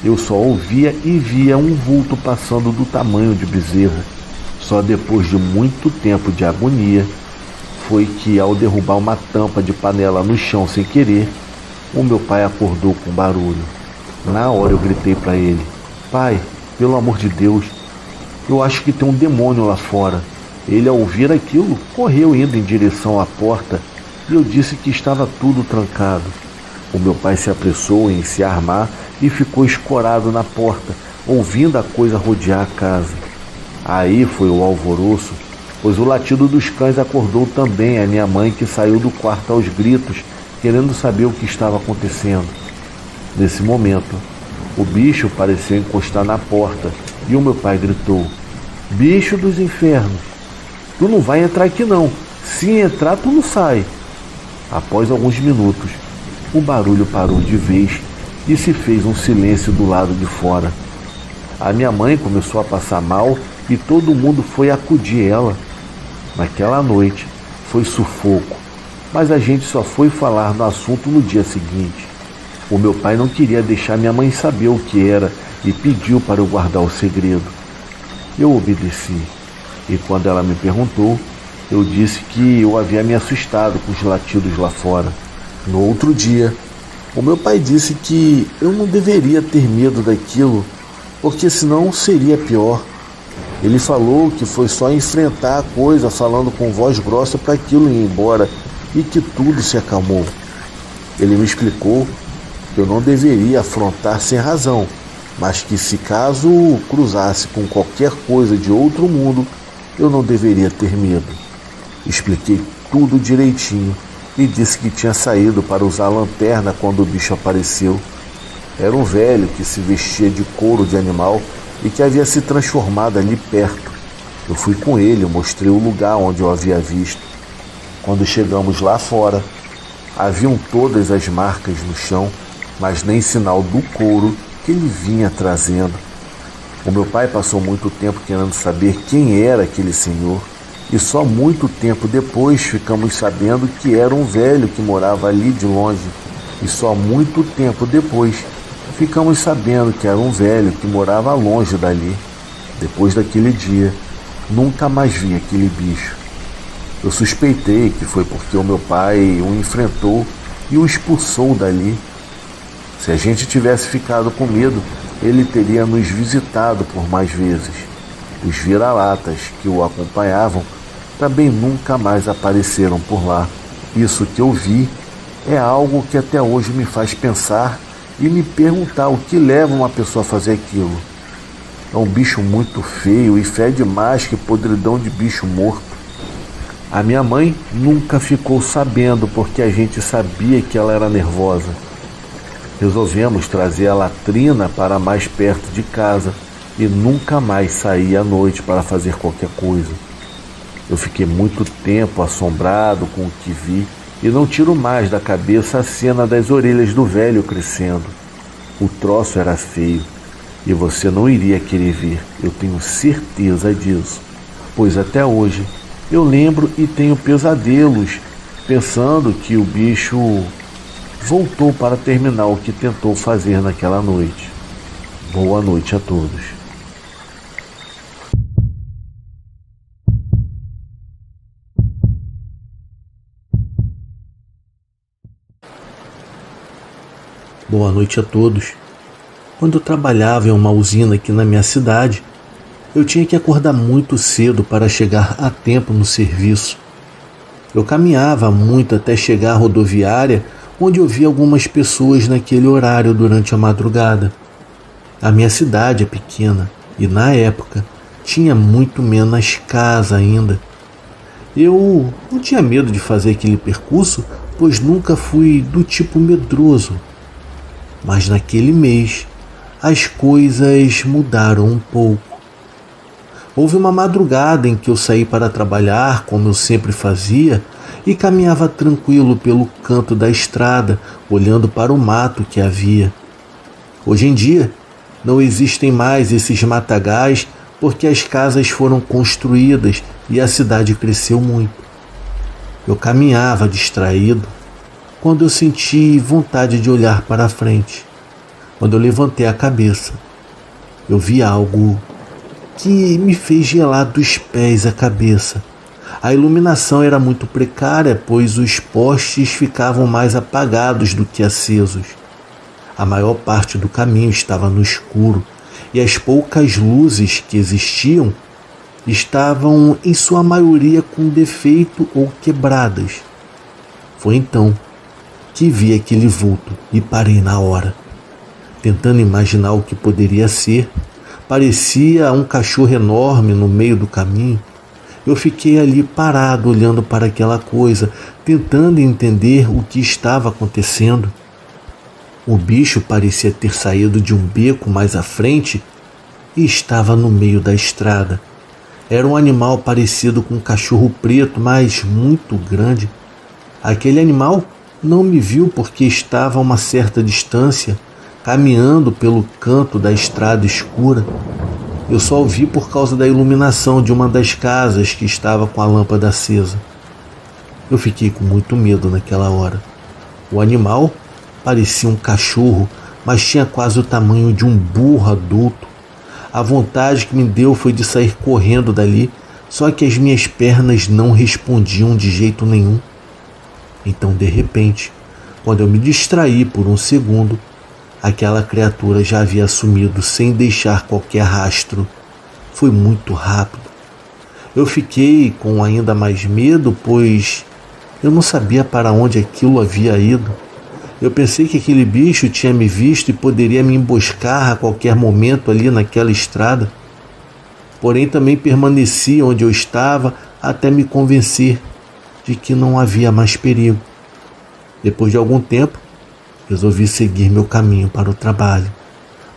Eu só ouvia e via um vulto passando do tamanho de bezerro. Só depois de muito tempo de agonia foi que, ao derrubar uma tampa de panela no chão sem querer, o meu pai acordou com barulho. Na hora eu gritei para ele: "Pai, pelo amor de Deus, eu acho que tem um demônio lá fora." Ele, ao ouvir aquilo, correu indo em direção à porta e eu disse que estava tudo trancado. O meu pai se apressou em se armar e ficou escorado na porta, ouvindo a coisa rodear a casa. Aí foi o alvoroço, pois o latido dos cães acordou também a minha mãe, que saiu do quarto aos gritos, querendo saber o que estava acontecendo. Nesse momento, o bicho pareceu encostar na porta e o meu pai gritou: "Bicho dos infernos, tu não vai entrar aqui não. Se entrar, tu não sai." Após alguns minutos, o barulho parou de vez e se fez um silêncio do lado de fora. A minha mãe começou a passar mal e todo mundo foi acudir ela. Naquela noite foi sufoco, mas a gente só foi falar no assunto no dia seguinte. O meu pai não queria deixar minha mãe saber o que era e pediu para eu guardar o segredo. Eu obedeci. E quando ela me perguntou, eu disse que eu havia me assustado com os latidos lá fora. No outro dia, o meu pai disse que eu não deveria ter medo daquilo, porque senão seria pior. Ele falou que foi só enfrentar a coisa falando com voz grossa para aquilo ir embora e que tudo se acalmou. Ele me explicou que eu não deveria afrontar sem razão, mas que se caso cruzasse com qualquer coisa de outro mundo, eu não deveria ter medo. Expliquei tudo direitinho e disse que tinha saído para usar a lanterna quando o bicho apareceu. Era um velho que se vestia de couro de animal e que havia se transformado ali perto. Eu fui com ele, mostrei o lugar onde eu havia visto. Quando chegamos lá fora, haviam todas as marcas no chão, mas nem sinal do couro que ele vinha trazendo. O meu pai passou muito tempo querendo saber quem era aquele senhor, e só muito tempo depois ficamos sabendo que era um velho que morava ali de longe. e só muito tempo depois ficamos sabendo que era um velho que morava longe dali. Depois daquele dia, nunca mais vi aquele bicho. Eu suspeitei que foi porque o meu pai o enfrentou e o expulsou dali. Se a gente tivesse ficado com medo, ele teria nos visitado por mais vezes. Os vira-latas que o acompanhavam também nunca mais apareceram por lá. Isso que eu vi é algo que até hoje me faz pensar e me perguntar o que leva uma pessoa a fazer aquilo. É um bicho muito feio e fede mais que podridão de bicho morto. A minha mãe nunca ficou sabendo porque a gente sabia que ela era nervosa. Resolvemos trazer a latrina para mais perto de casa e nunca mais sair à noite para fazer qualquer coisa. Eu fiquei muito tempo assombrado com o que vi e não tiro mais da cabeça a cena das orelhas do velho crescendo. O troço era feio e você não iria querer ver, eu tenho certeza disso, pois até hoje eu lembro e tenho pesadelos pensando que o bicho voltou para terminar o que tentou fazer naquela noite. Boa noite a todos. Boa noite a todos. Quando eu trabalhava em uma usina aqui na minha cidade, eu tinha que acordar muito cedo para chegar a tempo no serviço. Eu caminhava muito até chegar à rodoviária, onde eu vi algumas pessoas naquele horário durante a madrugada. A minha cidade é pequena e, na época, tinha muito menos casa ainda. Eu não tinha medo de fazer aquele percurso, pois nunca fui do tipo medroso. Mas naquele mês, as coisas mudaram um pouco. Houve uma madrugada em que eu saí para trabalhar, como eu sempre fazia, e caminhava tranquilo pelo canto da estrada, olhando para o mato que havia. Hoje em dia, não existem mais esses matagais porque as casas foram construídas e a cidade cresceu muito. Eu caminhava distraído quando eu senti vontade de olhar para a frente. Quando eu levantei a cabeça, eu vi algo que me fez gelar dos pés à cabeça. A iluminação era muito precária, pois os postes ficavam mais apagados do que acesos. A maior parte do caminho estava no escuro e as poucas luzes que existiam estavam, em sua maioria, com defeito ou quebradas. Foi então que vi aquele vulto e parei na hora, tentando imaginar o que poderia ser. Parecia um cachorro enorme no meio do caminho. Eu fiquei ali parado, olhando para aquela coisa, tentando entender o que estava acontecendo. O bicho parecia ter saído de um beco mais à frente e estava no meio da estrada. Era um animal parecido com um cachorro preto, mas muito grande. Aquele animal não me viu porque estava a uma certa distância, caminhando pelo canto da estrada escura. Eu só o vi por causa da iluminação de uma das casas que estava com a lâmpada acesa. Eu fiquei com muito medo naquela hora. O animal parecia um cachorro, mas tinha quase o tamanho de um burro adulto. A vontade que me deu foi de sair correndo dali, só que as minhas pernas não respondiam de jeito nenhum. Então, de repente, quando eu me distraí por um segundo, aquela criatura já havia sumido sem deixar qualquer rastro. Foi muito rápido. Eu fiquei com ainda mais medo, pois eu não sabia para onde aquilo havia ido. Eu pensei que aquele bicho tinha me visto e poderia me emboscar a qualquer momento ali naquela estrada. Porém, também permaneci onde eu estava até me convencer de que não havia mais perigo. Depois de algum tempo, resolvi seguir meu caminho para o trabalho.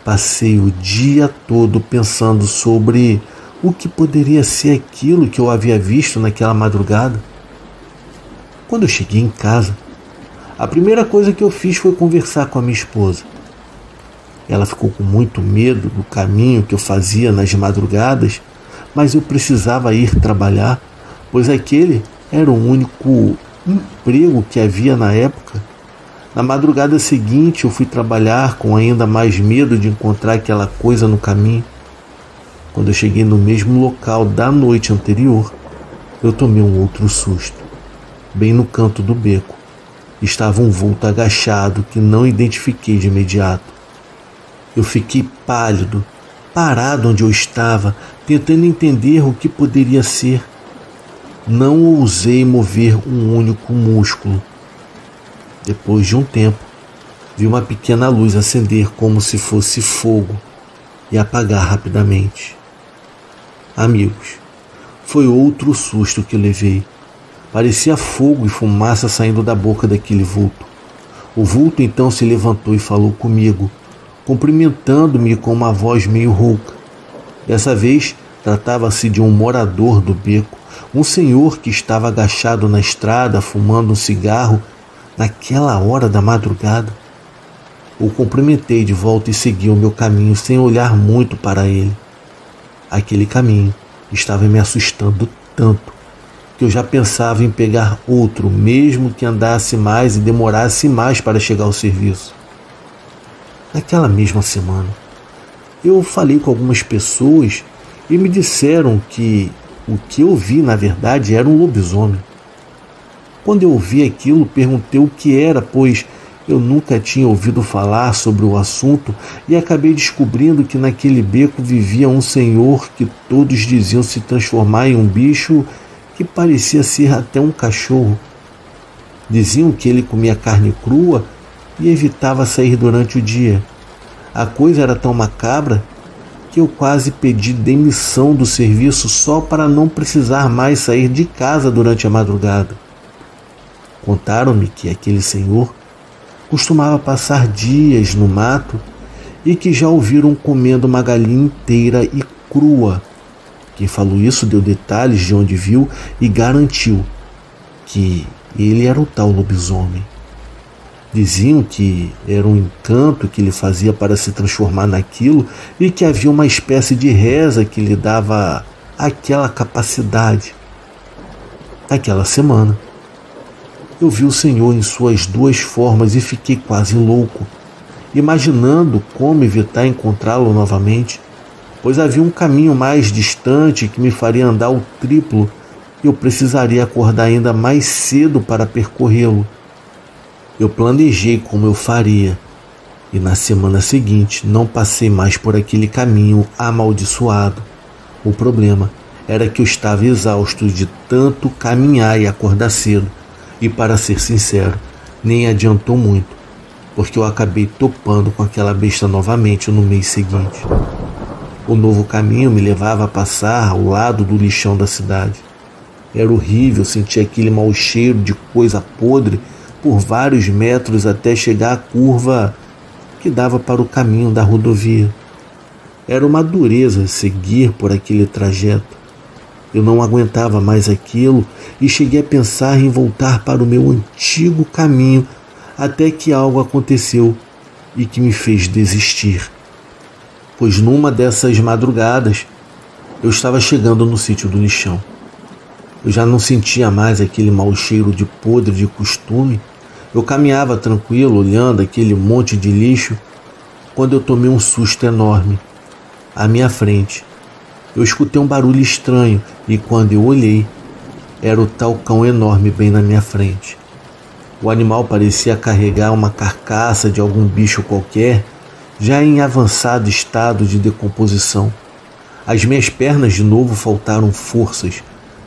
Passei o dia todo pensando sobre o que poderia ser aquilo que eu havia visto naquela madrugada. Quando eu cheguei em casa, a primeira coisa que eu fiz foi conversar com a minha esposa. Ela ficou com muito medo do caminho que eu fazia nas madrugadas, mas eu precisava ir trabalhar, pois aquele era o único emprego que havia na época. Na madrugada seguinte, eu fui trabalhar com ainda mais medo de encontrar aquela coisa no caminho. Quando eu cheguei no mesmo local da noite anterior, eu tomei um outro susto. Bem no canto do beco, estava um vulto agachado que não identifiquei de imediato. Eu fiquei pálido, parado onde eu estava, tentando entender o que poderia ser. Não ousei mover um único músculo. Depois de um tempo, vi uma pequena luz acender como se fosse fogo e apagar rapidamente. Amigos, foi outro susto que eu levei. Parecia fogo e fumaça saindo da boca daquele vulto. O vulto então se levantou e falou comigo, cumprimentando-me com uma voz meio rouca. Dessa vez, tratava-se de um morador do beco, um senhor que estava agachado na estrada fumando um cigarro naquela hora da madrugada. O cumprimentei de volta e segui o meu caminho sem olhar muito para ele. Aquele caminho estava me assustando tanto que eu já pensava em pegar outro, mesmo que andasse mais e demorasse mais para chegar ao serviço. Naquela mesma semana, eu falei com algumas pessoas e me disseram que o que eu vi, na verdade, era um lobisomem. Quando eu ouvi aquilo, perguntei o que era, pois eu nunca tinha ouvido falar sobre o assunto e acabei descobrindo que naquele beco vivia um senhor que todos diziam se transformar em um bicho que parecia ser até um cachorro. Diziam que ele comia carne crua e evitava sair durante o dia. A coisa era tão macabra que eu quase pedi demissão do serviço só para não precisar mais sair de casa durante a madrugada. Contaram-me que aquele senhor costumava passar dias no mato e que já ouviram comendo uma galinha inteira e crua. Quem falou isso deu detalhes de onde viu e garantiu que ele era o tal lobisomem. Diziam que era um encanto que ele fazia para se transformar naquilo e que havia uma espécie de reza que lhe dava aquela capacidade. Naquela semana, eu vi o Senhor em suas duas formas e fiquei quase louco, imaginando como evitar encontrá-lo novamente, pois havia um caminho mais distante que me faria andar o triplo e eu precisaria acordar ainda mais cedo para percorrê-lo. Eu planejei como eu faria e na semana seguinte não passei mais por aquele caminho amaldiçoado. O problema era que eu estava exausto de tanto caminhar e acordar cedo. E para ser sincero, nem adiantou muito, porque eu acabei topando com aquela besta novamente no mês seguinte. O novo caminho me levava a passar ao lado do lixão da cidade. Era horrível sentir aquele mau cheiro de coisa podre por vários metros até chegar à curva que dava para o caminho da rodovia. Era uma dureza seguir por aquele trajeto. Eu não aguentava mais aquilo e cheguei a pensar em voltar para o meu antigo caminho até que algo aconteceu e que me fez desistir. Pois numa dessas madrugadas eu estava chegando no sítio do lixão. Eu já não sentia mais aquele mau cheiro de podre de costume. Eu caminhava tranquilo olhando aquele monte de lixo quando eu tomei um susto enorme. À minha frente, eu escutei um barulho estranho e quando eu olhei, era o tal cão enorme bem na minha frente. O animal parecia carregar uma carcaça de algum bicho qualquer, já em avançado estado de decomposição. As minhas pernas de novo faltaram forças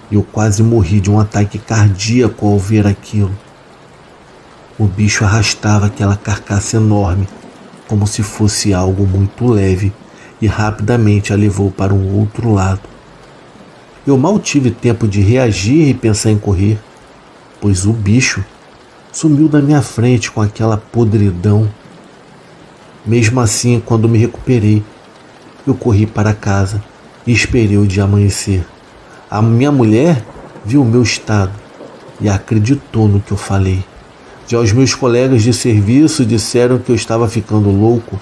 e eu quase morri de um ataque cardíaco ao ver aquilo. O bicho arrastava aquela carcaça enorme como se fosse algo muito leve e rapidamente a levou para um outro lado. Eu mal tive tempo de reagir e pensar em correr, pois o bicho sumiu da minha frente com aquela podridão. Mesmo assim, quando me recuperei, eu corri para casa e esperei o dia amanhecer. A minha mulher viu o meu estado e acreditou no que eu falei. Já os meus colegas de serviço disseram que eu estava ficando louco,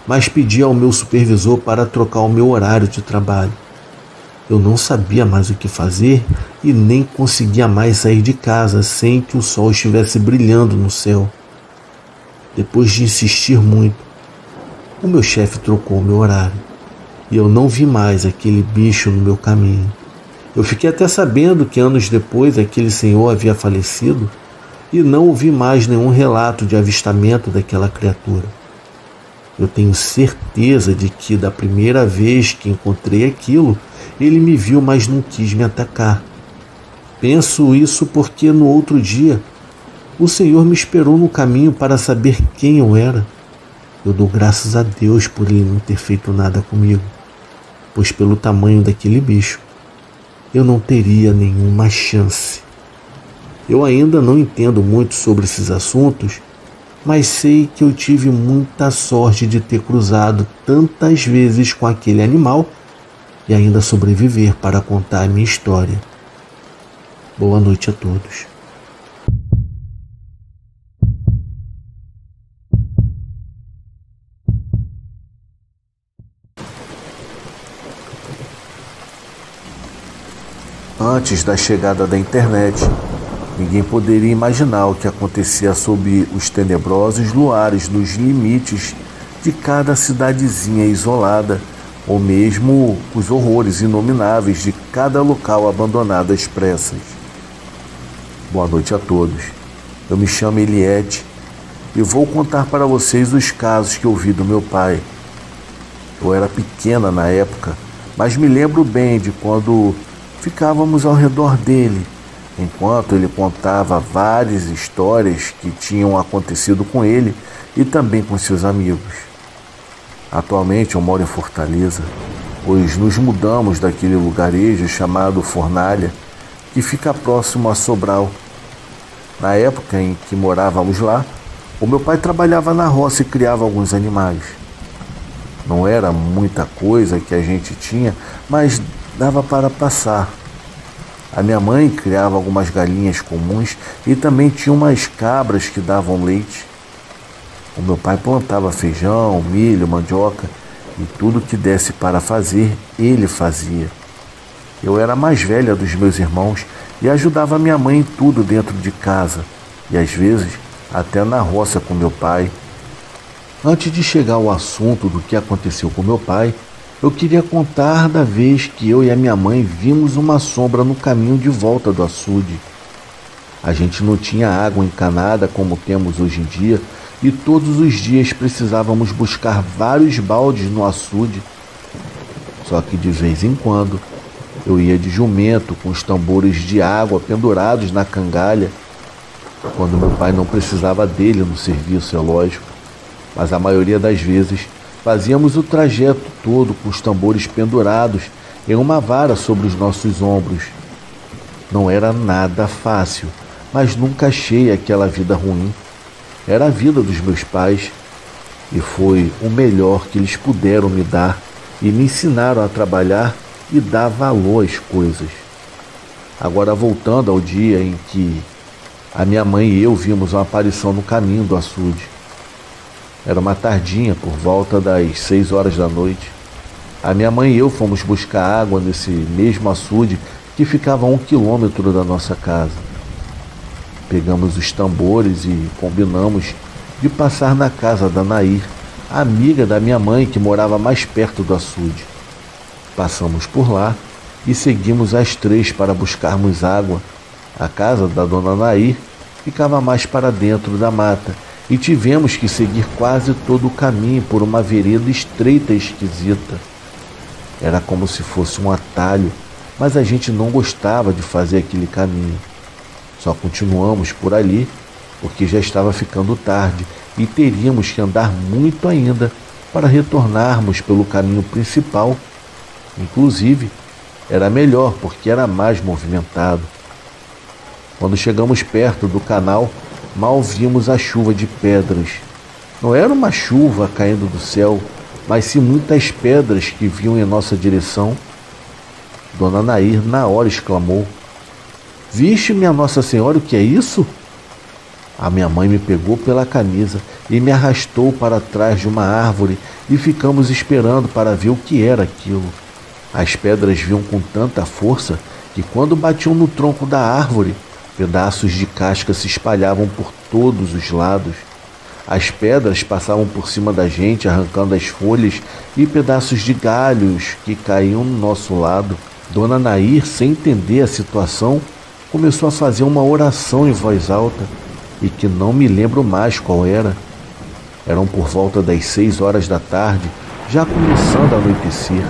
mas pedi ao meu supervisor para trocar o meu horário de trabalho. Eu não sabia mais o que fazer e nem conseguia mais sair de casa sem que o sol estivesse brilhando no céu. Depois de insistir muito, o meu chefe trocou o meu horário e eu não vi mais aquele bicho no meu caminho. Eu fiquei até sabendo que anos depois aquele senhor havia falecido e não ouvi mais nenhum relato de avistamento daquela criatura. Eu tenho certeza de que da primeira vez que encontrei aquilo, ele me viu, mas não quis me atacar. Penso isso porque no outro dia o Senhor me esperou no caminho para saber quem eu era. Eu dou graças a Deus por ele não ter feito nada comigo, pois pelo tamanho daquele bicho, eu não teria nenhuma chance. Eu ainda não entendo muito sobre esses assuntos, mas sei que eu tive muita sorte de ter cruzado tantas vezes com aquele animal e ainda sobreviver para contar a minha história. Boa noite a todos. Antes da chegada da internet, ninguém poderia imaginar o que acontecia sob os tenebrosos luares nos limites de cada cidadezinha isolada, ou mesmo os horrores inomináveis de cada local abandonado às pressas. Boa noite a todos. Eu me chamo Eliette e vou contar para vocês os casos que eu vi do meu pai. Eu era pequena na época, mas me lembro bem de quando ficávamos ao redor dele, enquanto ele contava várias histórias que tinham acontecido com ele e também com seus amigos. Atualmente eu moro em Fortaleza, pois nos mudamos daquele lugarejo chamado Fornalha, que fica próximo a Sobral. Na época em que morávamos lá, o meu pai trabalhava na roça e criava alguns animais. Não era muita coisa que a gente tinha, mas dava para passar. A minha mãe criava algumas galinhas comuns e também tinha umas cabras que davam leite. O meu pai plantava feijão, milho, mandioca e tudo que desse para fazer, ele fazia. Eu era a mais velha dos meus irmãos e ajudava minha mãe em tudo dentro de casa e às vezes até na roça com meu pai. Antes de chegar ao assunto do que aconteceu com meu pai, eu queria contar da vez que eu e a minha mãe vimos uma sombra no caminho de volta do açude. A gente não tinha água encanada como temos hoje em dia e todos os dias precisávamos buscar vários baldes no açude. Só que de vez em quando eu ia de jumento com os tambores de água pendurados na cangalha, quando meu pai não precisava dele no serviço, é lógico, mas a maioria das vezes fazíamos o trajeto todo com os tambores pendurados em uma vara sobre os nossos ombros. Não era nada fácil, mas nunca achei aquela vida ruim. Era a vida dos meus pais e foi o melhor que eles puderam me dar e me ensinaram a trabalhar e dar valor às coisas. Agora, voltando ao dia em que a minha mãe e eu vimos uma aparição no caminho do açude. Era uma tardinha, por volta das 6 horas da noite. A minha mãe e eu fomos buscar água nesse mesmo açude que ficava a 1 quilômetro da nossa casa. Pegamos os tambores e combinamos de passar na casa da Nair, a amiga da minha mãe que morava mais perto do açude. Passamos por lá e seguimos as 3 para buscarmos água. A casa da dona Nair ficava mais para dentro da mata e tivemos que seguir quase todo o caminho por uma vereda estreita e esquisita. Era como se fosse um atalho, mas a gente não gostava de fazer aquele caminho. Só continuamos por ali porque já estava ficando tarde e teríamos que andar muito ainda para retornarmos pelo caminho principal. Inclusive, era melhor porque era mais movimentado. Quando chegamos perto do canal, mal vimos a chuva de pedras. Não era uma chuva caindo do céu, mas sim muitas pedras que vinham em nossa direção. Dona Nair na hora exclamou: "Vixe, minha Nossa Senhora, o que é isso?" A minha mãe me pegou pela camisa e me arrastou para trás de uma árvore e ficamos esperando para ver o que era aquilo. As pedras vinham com tanta força que quando batiam no tronco da árvore, pedaços de casca se espalhavam por todos os lados. As pedras passavam por cima da gente, arrancando as folhas e pedaços de galhos que caíam no nosso lado. Dona Nair, sem entender a situação, começou a fazer uma oração em voz alta, e que não me lembro mais qual era. Eram por volta das 6 horas da tarde, já começando a anoitecer.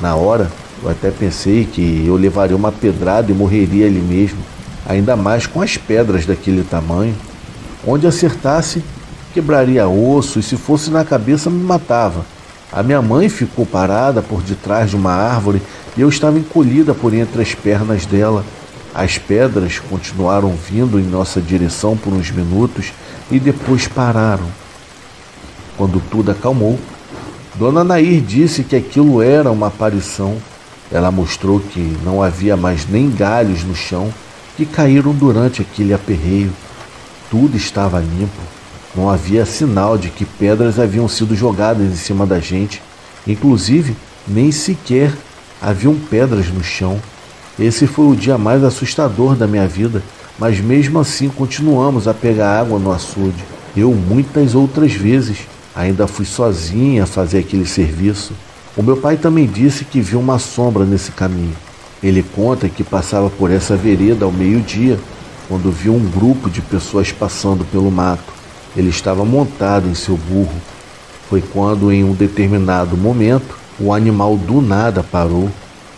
Na hora, eu até pensei que eu levaria uma pedrada e morreria ali mesmo, ainda mais com as pedras daquele tamanho. Onde acertasse, quebraria osso, e se fosse na cabeça me matava. A minha mãe ficou parada por detrás de uma árvore e eu estava encolhida por entre as pernas dela. As pedras continuaram vindo em nossa direção por uns minutos e depois pararam. Quando tudo acalmou, Dona Nair disse que aquilo era uma aparição. Ela mostrou que não havia mais nem galhos no chão que caíram durante aquele aperreio. Tudo estava limpo. Não havia sinal de que pedras haviam sido jogadas em cima da gente. Inclusive, nem sequer haviam pedras no chão. Esse foi o dia mais assustador da minha vida, mas mesmo assim continuamos a pegar água no açude. Eu muitas outras vezes ainda fui sozinha fazer aquele serviço. O meu pai também disse que viu uma sombra nesse caminho. Ele conta que passava por essa vereda ao meio-dia, quando viu um grupo de pessoas passando pelo mato. Ele estava montado em seu burro. Foi quando, em um determinado momento, o animal do nada parou.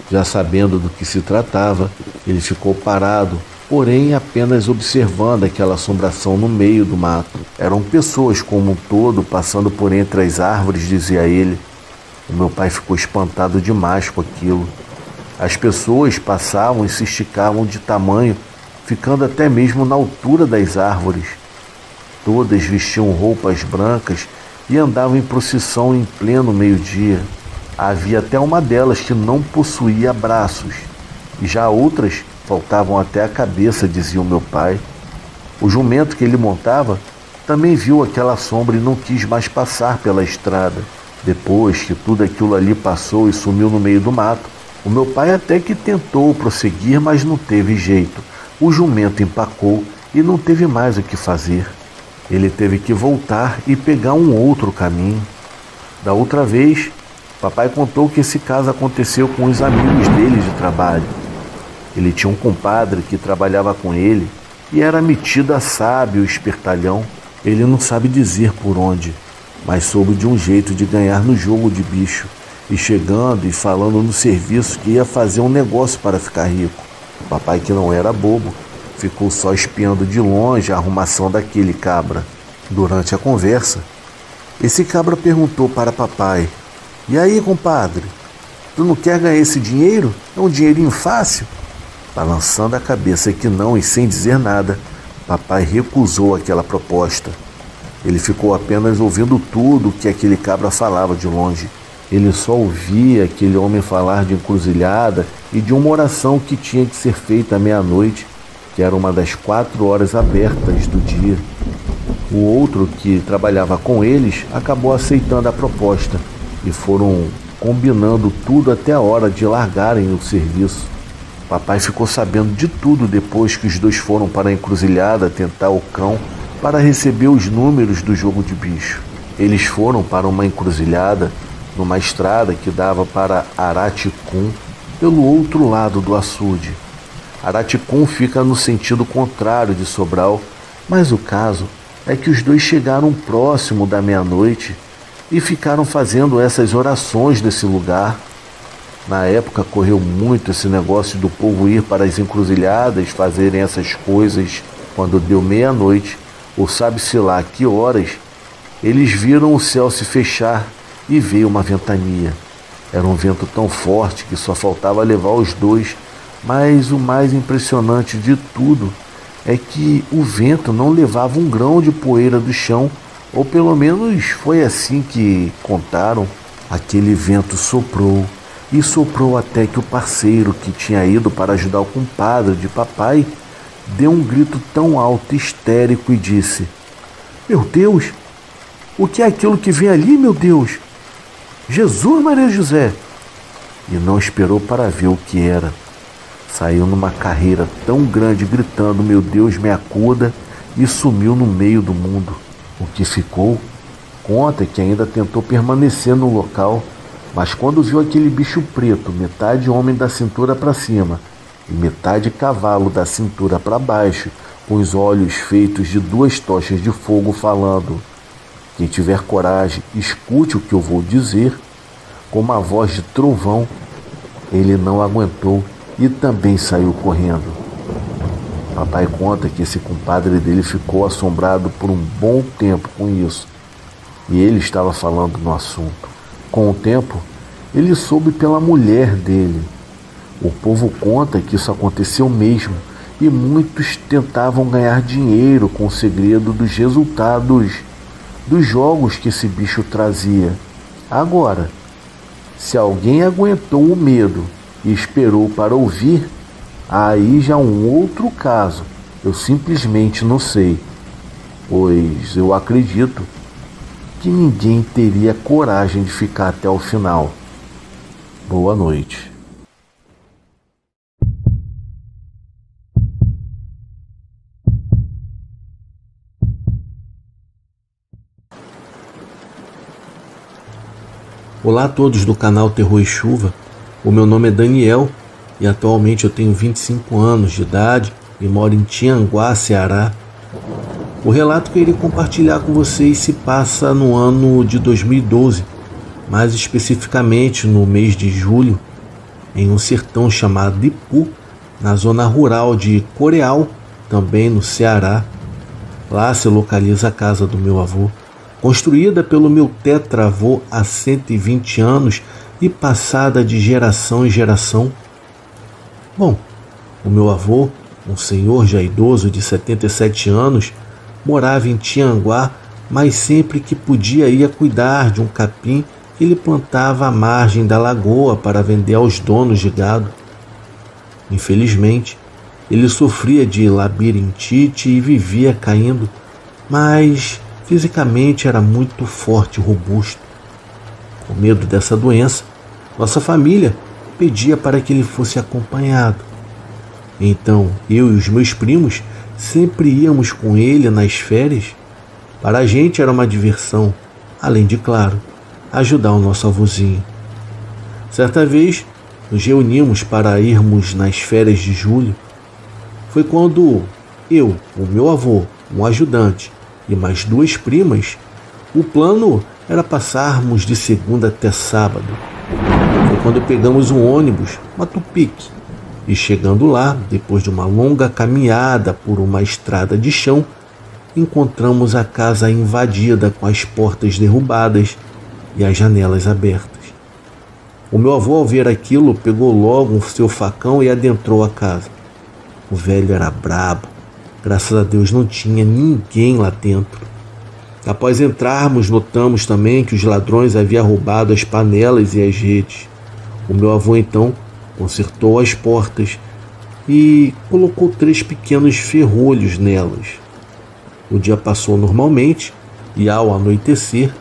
Já sabendo do que se tratava, ele ficou parado, porém apenas observando aquela assombração no meio do mato. Eram pessoas como um todo passando por entre as árvores, dizia ele. O meu pai ficou espantado demais com aquilo. As pessoas passavam e se esticavam de tamanho, ficando até mesmo na altura das árvores. Todas vestiam roupas brancas e andavam em procissão em pleno meio-dia. Havia até uma delas que não possuía braços, e já outras faltavam até a cabeça, dizia o meu pai. O jumento que ele montava também viu aquela sombra e não quis mais passar pela estrada. Depois que tudo aquilo ali passou e sumiu no meio do mato, o meu pai até que tentou prosseguir, mas não teve jeito. O jumento empacou e não teve mais o que fazer. Ele teve que voltar e pegar um outro caminho. Da outra vez, papai contou que esse caso aconteceu com os amigos dele de trabalho. Ele tinha um compadre que trabalhava com ele e era metido a sábio e espertalhão. Ele não sabe dizer por onde, mas soube de um jeito de ganhar no jogo de bicho, e chegando e falando no serviço que ia fazer um negócio para ficar rico. O papai, que não era bobo, ficou só espiando de longe a arrumação daquele cabra. Durante a conversa, esse cabra perguntou para papai: "E aí, compadre, tu não quer ganhar esse dinheiro? É um dinheirinho fácil?" Balançando a cabeça que não e sem dizer nada, papai recusou aquela proposta. Ele ficou apenas ouvindo tudo o que aquele cabra falava de longe. Ele só ouvia aquele homem falar de encruzilhada e de uma oração que tinha que ser feita à meia-noite, que era uma das 4 horas abertas do dia. O outro, que trabalhava com eles, acabou aceitando a proposta e foram combinando tudo até a hora de largarem o serviço. Papai ficou sabendo de tudo depois que os dois foram para a encruzilhada tentar o cão para receber os números do jogo de bicho. Eles foram para uma encruzilhada numa estrada que dava para Araticum, pelo outro lado do açude. Araticum fica no sentido contrário de Sobral, mas o caso é que os dois chegaram próximo da meia-noite e ficaram fazendo essas orações nesse lugar. Na época correu muito esse negócio do povo ir para as encruzilhadas fazerem essas coisas. Quando deu meia-noite, ou sabe-se lá que horas, eles viram o céu se fechar e veio uma ventania. Era um vento tão forte que só faltava levar os dois, mas o mais impressionante de tudo é que o vento não levava um grão de poeira do chão, ou pelo menos foi assim que contaram. Aquele vento soprou e soprou até que o parceiro que tinha ido para ajudar o compadre de papai deu um grito tão alto e histérico e disse: "Meu Deus, o que é aquilo que vem ali, meu Deus? Jesus, Maria José!" E não esperou para ver o que era. Saiu numa carreira tão grande gritando: "Meu Deus, me acuda!" e sumiu no meio do mundo. O que ficou conta que ainda tentou permanecer no local, mas quando viu aquele bicho preto, metade homem da cintura para cima e metade cavalo da cintura para baixo, com os olhos feitos de 2 tochas de fogo, falando: "Quem tiver coragem, escute o que eu vou dizer", com uma voz de trovão, ele não aguentou e também saiu correndo. Papai conta que esse compadre dele ficou assombrado por um bom tempo com isso, e ele estava falando no assunto. Com o tempo, ele soube pela mulher dele. O povo conta que isso aconteceu mesmo, e muitos tentavam ganhar dinheiro com o segredo dos resultados dos jogos que esse bicho trazia. Agora, se alguém aguentou o medo e esperou para ouvir, aí já um outro caso. Eu simplesmente não sei, pois eu acredito que ninguém teria coragem de ficar até o final. Boa noite. Olá a todos do canal Terror e Chuva. O meu nome é Daniel e atualmente eu tenho 25 anos de idade e moro em Tianguá, Ceará. O relato que eu irei compartilhar com vocês se passa no ano de 2012, mais especificamente no mês de julho, em um sertão chamado Ipu, na zona rural de Coreal, também no Ceará. Lá se localiza a casa do meu avô, construída pelo meu tetravô há 120 anos e passada de geração em geração. Bom, o meu avô, um senhor já idoso de 77 anos, morava em Tianguá, mas sempre que podia ia cuidar de um capim que ele plantava à margem da lagoa para vender aos donos de gado. Infelizmente, ele sofria de labirintite e vivia caindo, mas fisicamente era muito forte e robusto. Com medo dessa doença, nossa família pedia para que ele fosse acompanhado. Então, eu e os meus primos sempre íamos com ele nas férias. Para a gente era uma diversão, além de, claro, ajudar o nosso avôzinho. Certa vez, nos reunimos para irmos nas férias de julho. Foi quando eu, o meu avô, um ajudante e mais 2 primas, o plano era passarmos de segunda até sábado. Foi quando pegamos um ônibus, uma Tupic, e chegando lá, depois de uma longa caminhada por uma estrada de chão, encontramos a casa invadida com as portas derrubadas e as janelas abertas. O meu avô, ao ver aquilo, pegou logo o seu facão e adentrou a casa. O velho era brabo. Graças a Deus não tinha ninguém lá dentro. Após entrarmos, notamos também que os ladrões haviam roubado as panelas e as redes. O meu avô então consertou as portas e colocou 3 pequenos ferrolhos nelas. O dia passou normalmente e, ao anoitecer,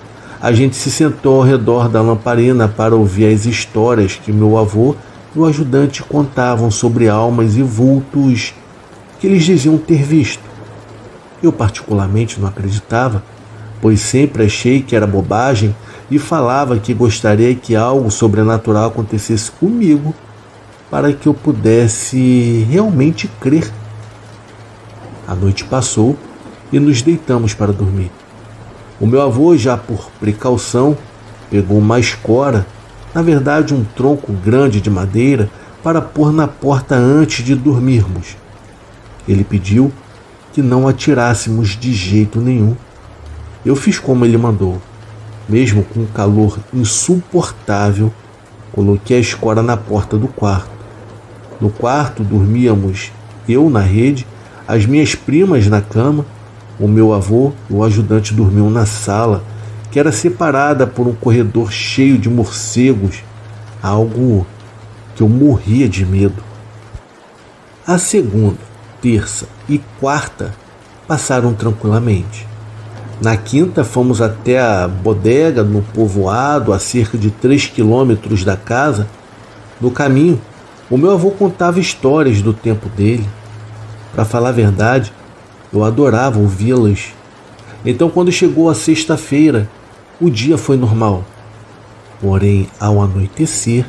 a gente se sentou ao redor da lamparina para ouvir as histórias que meu avô e o ajudante contavam sobre almas e vultos que eles diziam ter visto. Eu particularmente não acreditava, pois sempre achei que era bobagem e falava que gostaria que algo sobrenatural acontecesse comigo para que eu pudesse realmente crer. A noite passou e nos deitamos para dormir. O meu avô, já por precaução, pegou uma escora, na verdade um tronco grande de madeira, para pôr na porta antes de dormirmos. Ele pediu que não atirássemos de jeito nenhum. Eu fiz como ele mandou. Mesmo com um calor insuportável, coloquei a escora na porta do quarto. No quarto dormíamos eu na rede, as minhas primas na cama, o meu avô e o ajudante dormiam na sala, que era separada por um corredor cheio de morcegos, algo que eu morria de medo. A segunda, terça e quarta passaram tranquilamente. Na quinta fomos até a bodega no povoado, a cerca de 3 quilômetros da casa. No caminho, o meu avô contava histórias do tempo dele. Para falar a verdade, eu adorava ouvi-las. Então, quando chegou a sexta-feira, o dia foi normal. Porém, ao anoitecer,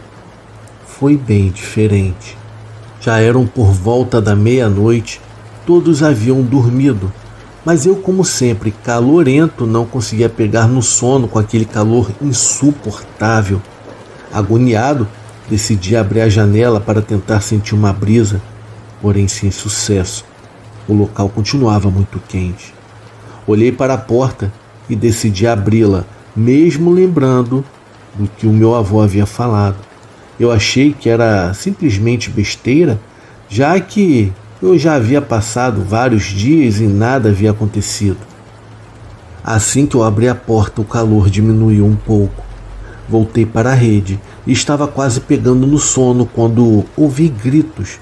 foi bem diferente. Já eram por volta da meia-noite, todos haviam dormido, mas eu, como sempre, calorento, não conseguia pegar no sono com aquele calor insuportável. Agoniado, decidi abrir a janela para tentar sentir uma brisa, porém sem sucesso. O local continuava muito quente. Olhei para a porta e decidi abri-la, mesmo lembrando do que o meu avô havia falado. Eu achei que era simplesmente besteira, já que eu já havia passado vários dias e nada havia acontecido. Assim que eu abri a porta, o calor diminuiu um pouco. Voltei para a rede e estava quase pegando no sono quando ouvi gritos,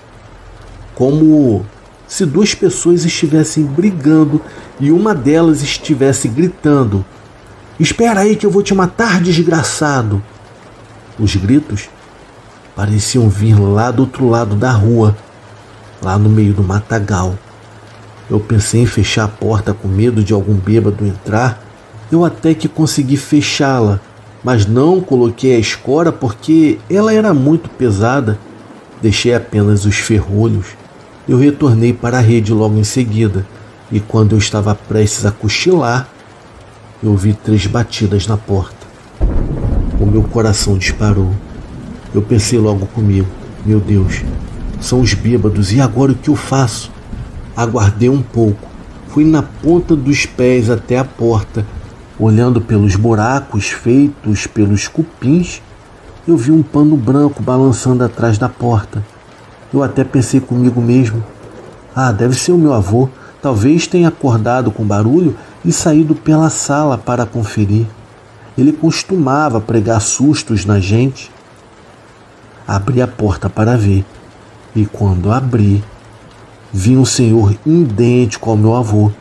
como se duas pessoas estivessem brigando e uma delas estivesse gritando: "Espera aí que eu vou te matar, desgraçado!" Os gritos pareciam vir lá do outro lado da rua, lá no meio do matagal. Eu pensei em fechar a porta com medo de algum bêbado entrar. Eu até que consegui fechá-la, mas não coloquei a escora porque ela era muito pesada. Deixei apenas os ferrolhos. Eu retornei para a rede logo em seguida, e quando eu estava prestes a cochilar, eu ouvi 3 batidas na porta. O meu coração disparou. Eu pensei logo comigo: meu Deus, são os bêbados, e agora o que eu faço? Aguardei um pouco, fui na ponta dos pés até a porta. Olhando pelos buracos feitos pelos cupins, eu vi um pano branco balançando atrás da porta. Eu até pensei comigo mesmo: deve ser o meu avô, talvez tenha acordado com barulho e saído pela sala para conferir. Ele costumava pregar sustos na gente. Abri a porta para ver, e quando abri, vi um senhor idêntico ao meu avô,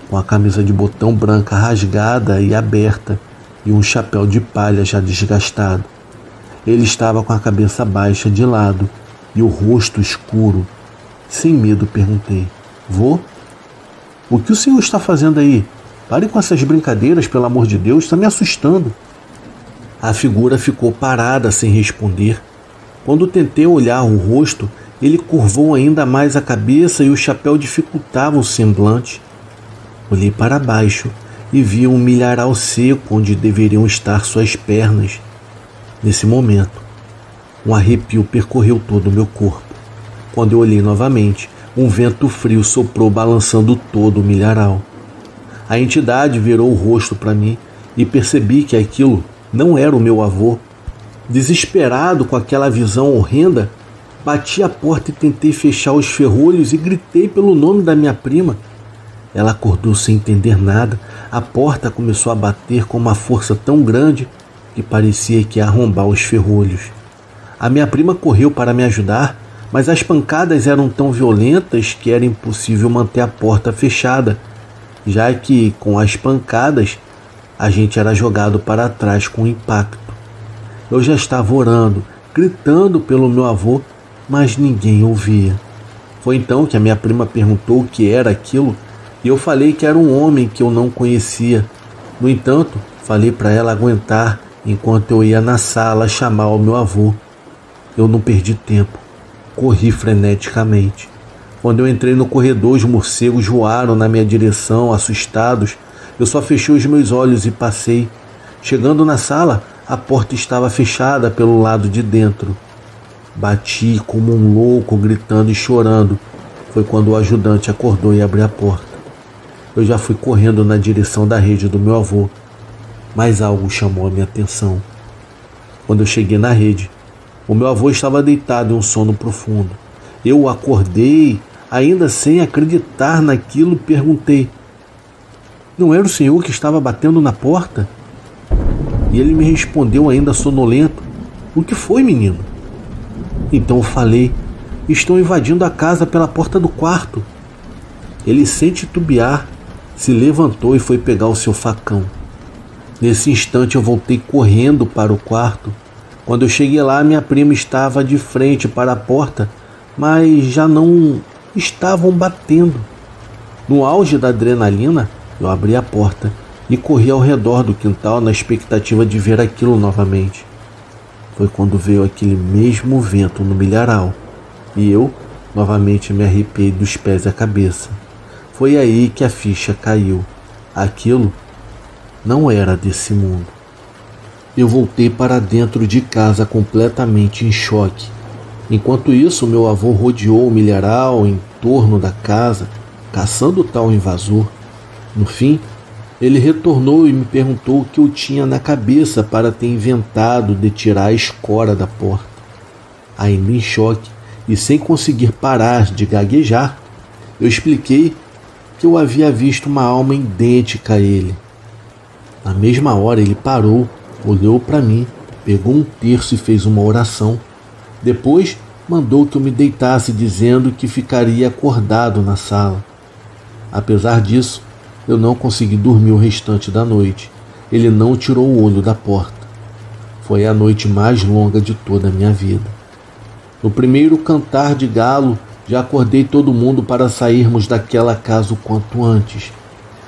com a camisa de botão branca rasgada e aberta e um chapéu de palha já desgastado. Ele estava com a cabeça baixa de lado e o rosto escuro. Sem medo perguntei: "Vô, o que o senhor está fazendo aí? Pare com essas brincadeiras, pelo amor de Deus, está me assustando." A figura ficou parada sem responder. Quando tentei olhar o rosto, ele curvou ainda mais a cabeça e o chapéu dificultava o semblante. Olhei para baixo e vi um milharal seco onde deveriam estar suas pernas. Nesse momento, um arrepio percorreu todo o meu corpo. Quando eu olhei novamente, um vento frio soprou, balançando todo o milharal. A entidade virou o rosto para mim e percebi que aquilo não era o meu avô. Desesperado com aquela visão horrenda, bati a porta e tentei fechar os ferrolhos e gritei pelo nome da minha prima. Ela acordou sem entender nada. A porta começou a bater com uma força tão grande que parecia que ia arrombar os ferrolhos. A minha prima correu para me ajudar, mas as pancadas eram tão violentas que era impossível manter a porta fechada, já que com as pancadas a gente era jogado para trás com o impacto. Eu já estava orando, gritando pelo meu avô, mas ninguém ouvia. Foi então que a minha prima perguntou o que era aquilo e eu falei que era um homem que eu não conhecia. No entanto, falei para ela aguentar enquanto eu ia na sala chamar o meu avô. Eu não perdi tempo, corri freneticamente. Quando eu entrei no corredor, os morcegos voaram na minha direção, assustados. Eu só fechei os meus olhos e passei. Chegando na sala, a porta estava fechada pelo lado de dentro. Bati como um louco, gritando e chorando. Foi quando o ajudante acordou e abriu a porta. Eu já fui correndo na direção da rede do meu avô, mas algo chamou a minha atenção. Quando eu cheguei na rede, o meu avô estava deitado em um sono profundo. Eu o acordei, ainda sem acreditar naquilo, e perguntei: "Não era o senhor que estava batendo na porta?" E ele me respondeu ainda sonolento: "O que foi, menino?" Então eu falei: "Estão invadindo a casa pela porta do quarto." Ele, sem titubear, se levantou e foi pegar o seu facão. Nesse instante eu voltei correndo para o quarto. Quando eu cheguei lá, minha prima estava de frente para a porta, mas já não estavam batendo. No auge da adrenalina, Eu abri a porta e corri ao redor do quintal na expectativa de ver aquilo novamente. Foi quando veio aquele mesmo vento no milharal e eu novamente me arrepiei dos pés à cabeça. Foi aí que a ficha caiu. Aquilo não era desse mundo. Eu voltei para dentro de casa completamente em choque. Enquanto isso, meu avô rodeou o milharal em torno da casa, caçando o tal invasor. No fim, ele retornou e me perguntou o que eu tinha na cabeça para ter inventado de tirar a escora da porta. Ainda em choque e sem conseguir parar de gaguejar, eu expliquei que eu havia visto uma alma idêntica a ele. Na mesma hora ele parou, olhou para mim, pegou um terço e fez uma oração. Depois mandou que eu me deitasse, dizendo que ficaria acordado na sala. Apesar disso, eu não consegui dormir o restante da noite. Ele não tirou o olho da porta. Foi a noite mais longa de toda a minha vida. No primeiro cantar de galo, já acordei todo mundo para sairmos daquela casa o quanto antes.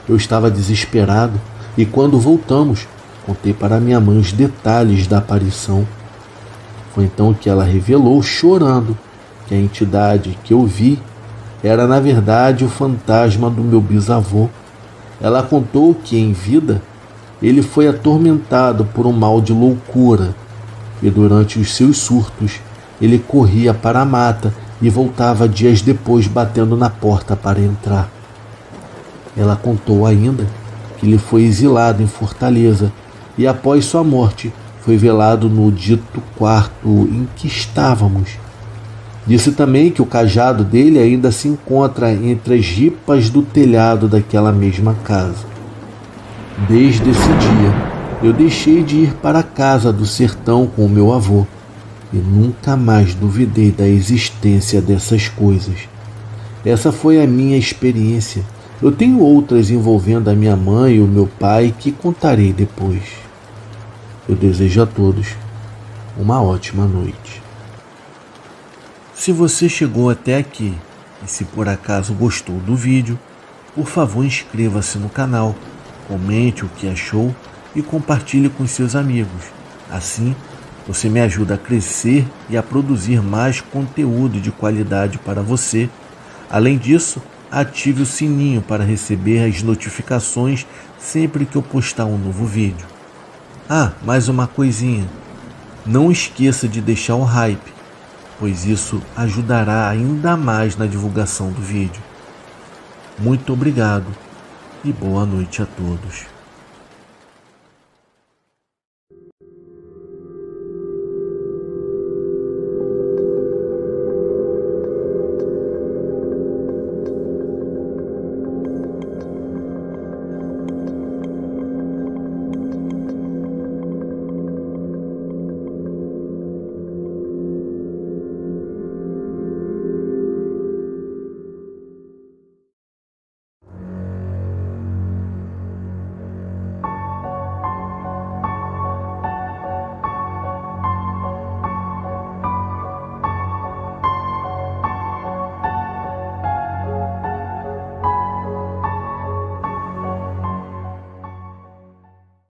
Eu estava desesperado e quando voltamos, contei para minha mãe os detalhes da aparição. Foi então que ela revelou, chorando, que a entidade que eu vi era na verdade o fantasma do meu bisavô. Ela contou que em vida ele foi atormentado por um mal de loucura e durante os seus surtos ele corria para a mata e voltava dias depois batendo na porta para entrar. Ela contou ainda que ele foi exilado em Fortaleza e após sua morte foi velado no dito quarto em que estávamos. Disse também que o cajado dele ainda se encontra entre as ripas do telhado daquela mesma casa. Desde esse dia, eu deixei de ir para a casa do sertão com o meu avô e nunca mais duvidei da existência dessas coisas. Essa foi a minha experiência. Eu tenho outras envolvendo a minha mãe e o meu pai que contarei depois. Eu desejo a todos uma ótima noite. Se você chegou até aqui e se por acaso gostou do vídeo, por favor inscreva-se no canal, comente o que achou e compartilhe com seus amigos. Assim, você me ajuda a crescer e a produzir mais conteúdo de qualidade para você. Além disso, ative o sininho para receber as notificações sempre que eu postar um novo vídeo. Ah, mais uma coisinha. Não esqueça de deixar o hype, pois isso ajudará ainda mais na divulgação do vídeo. Muito obrigado e boa noite a todos.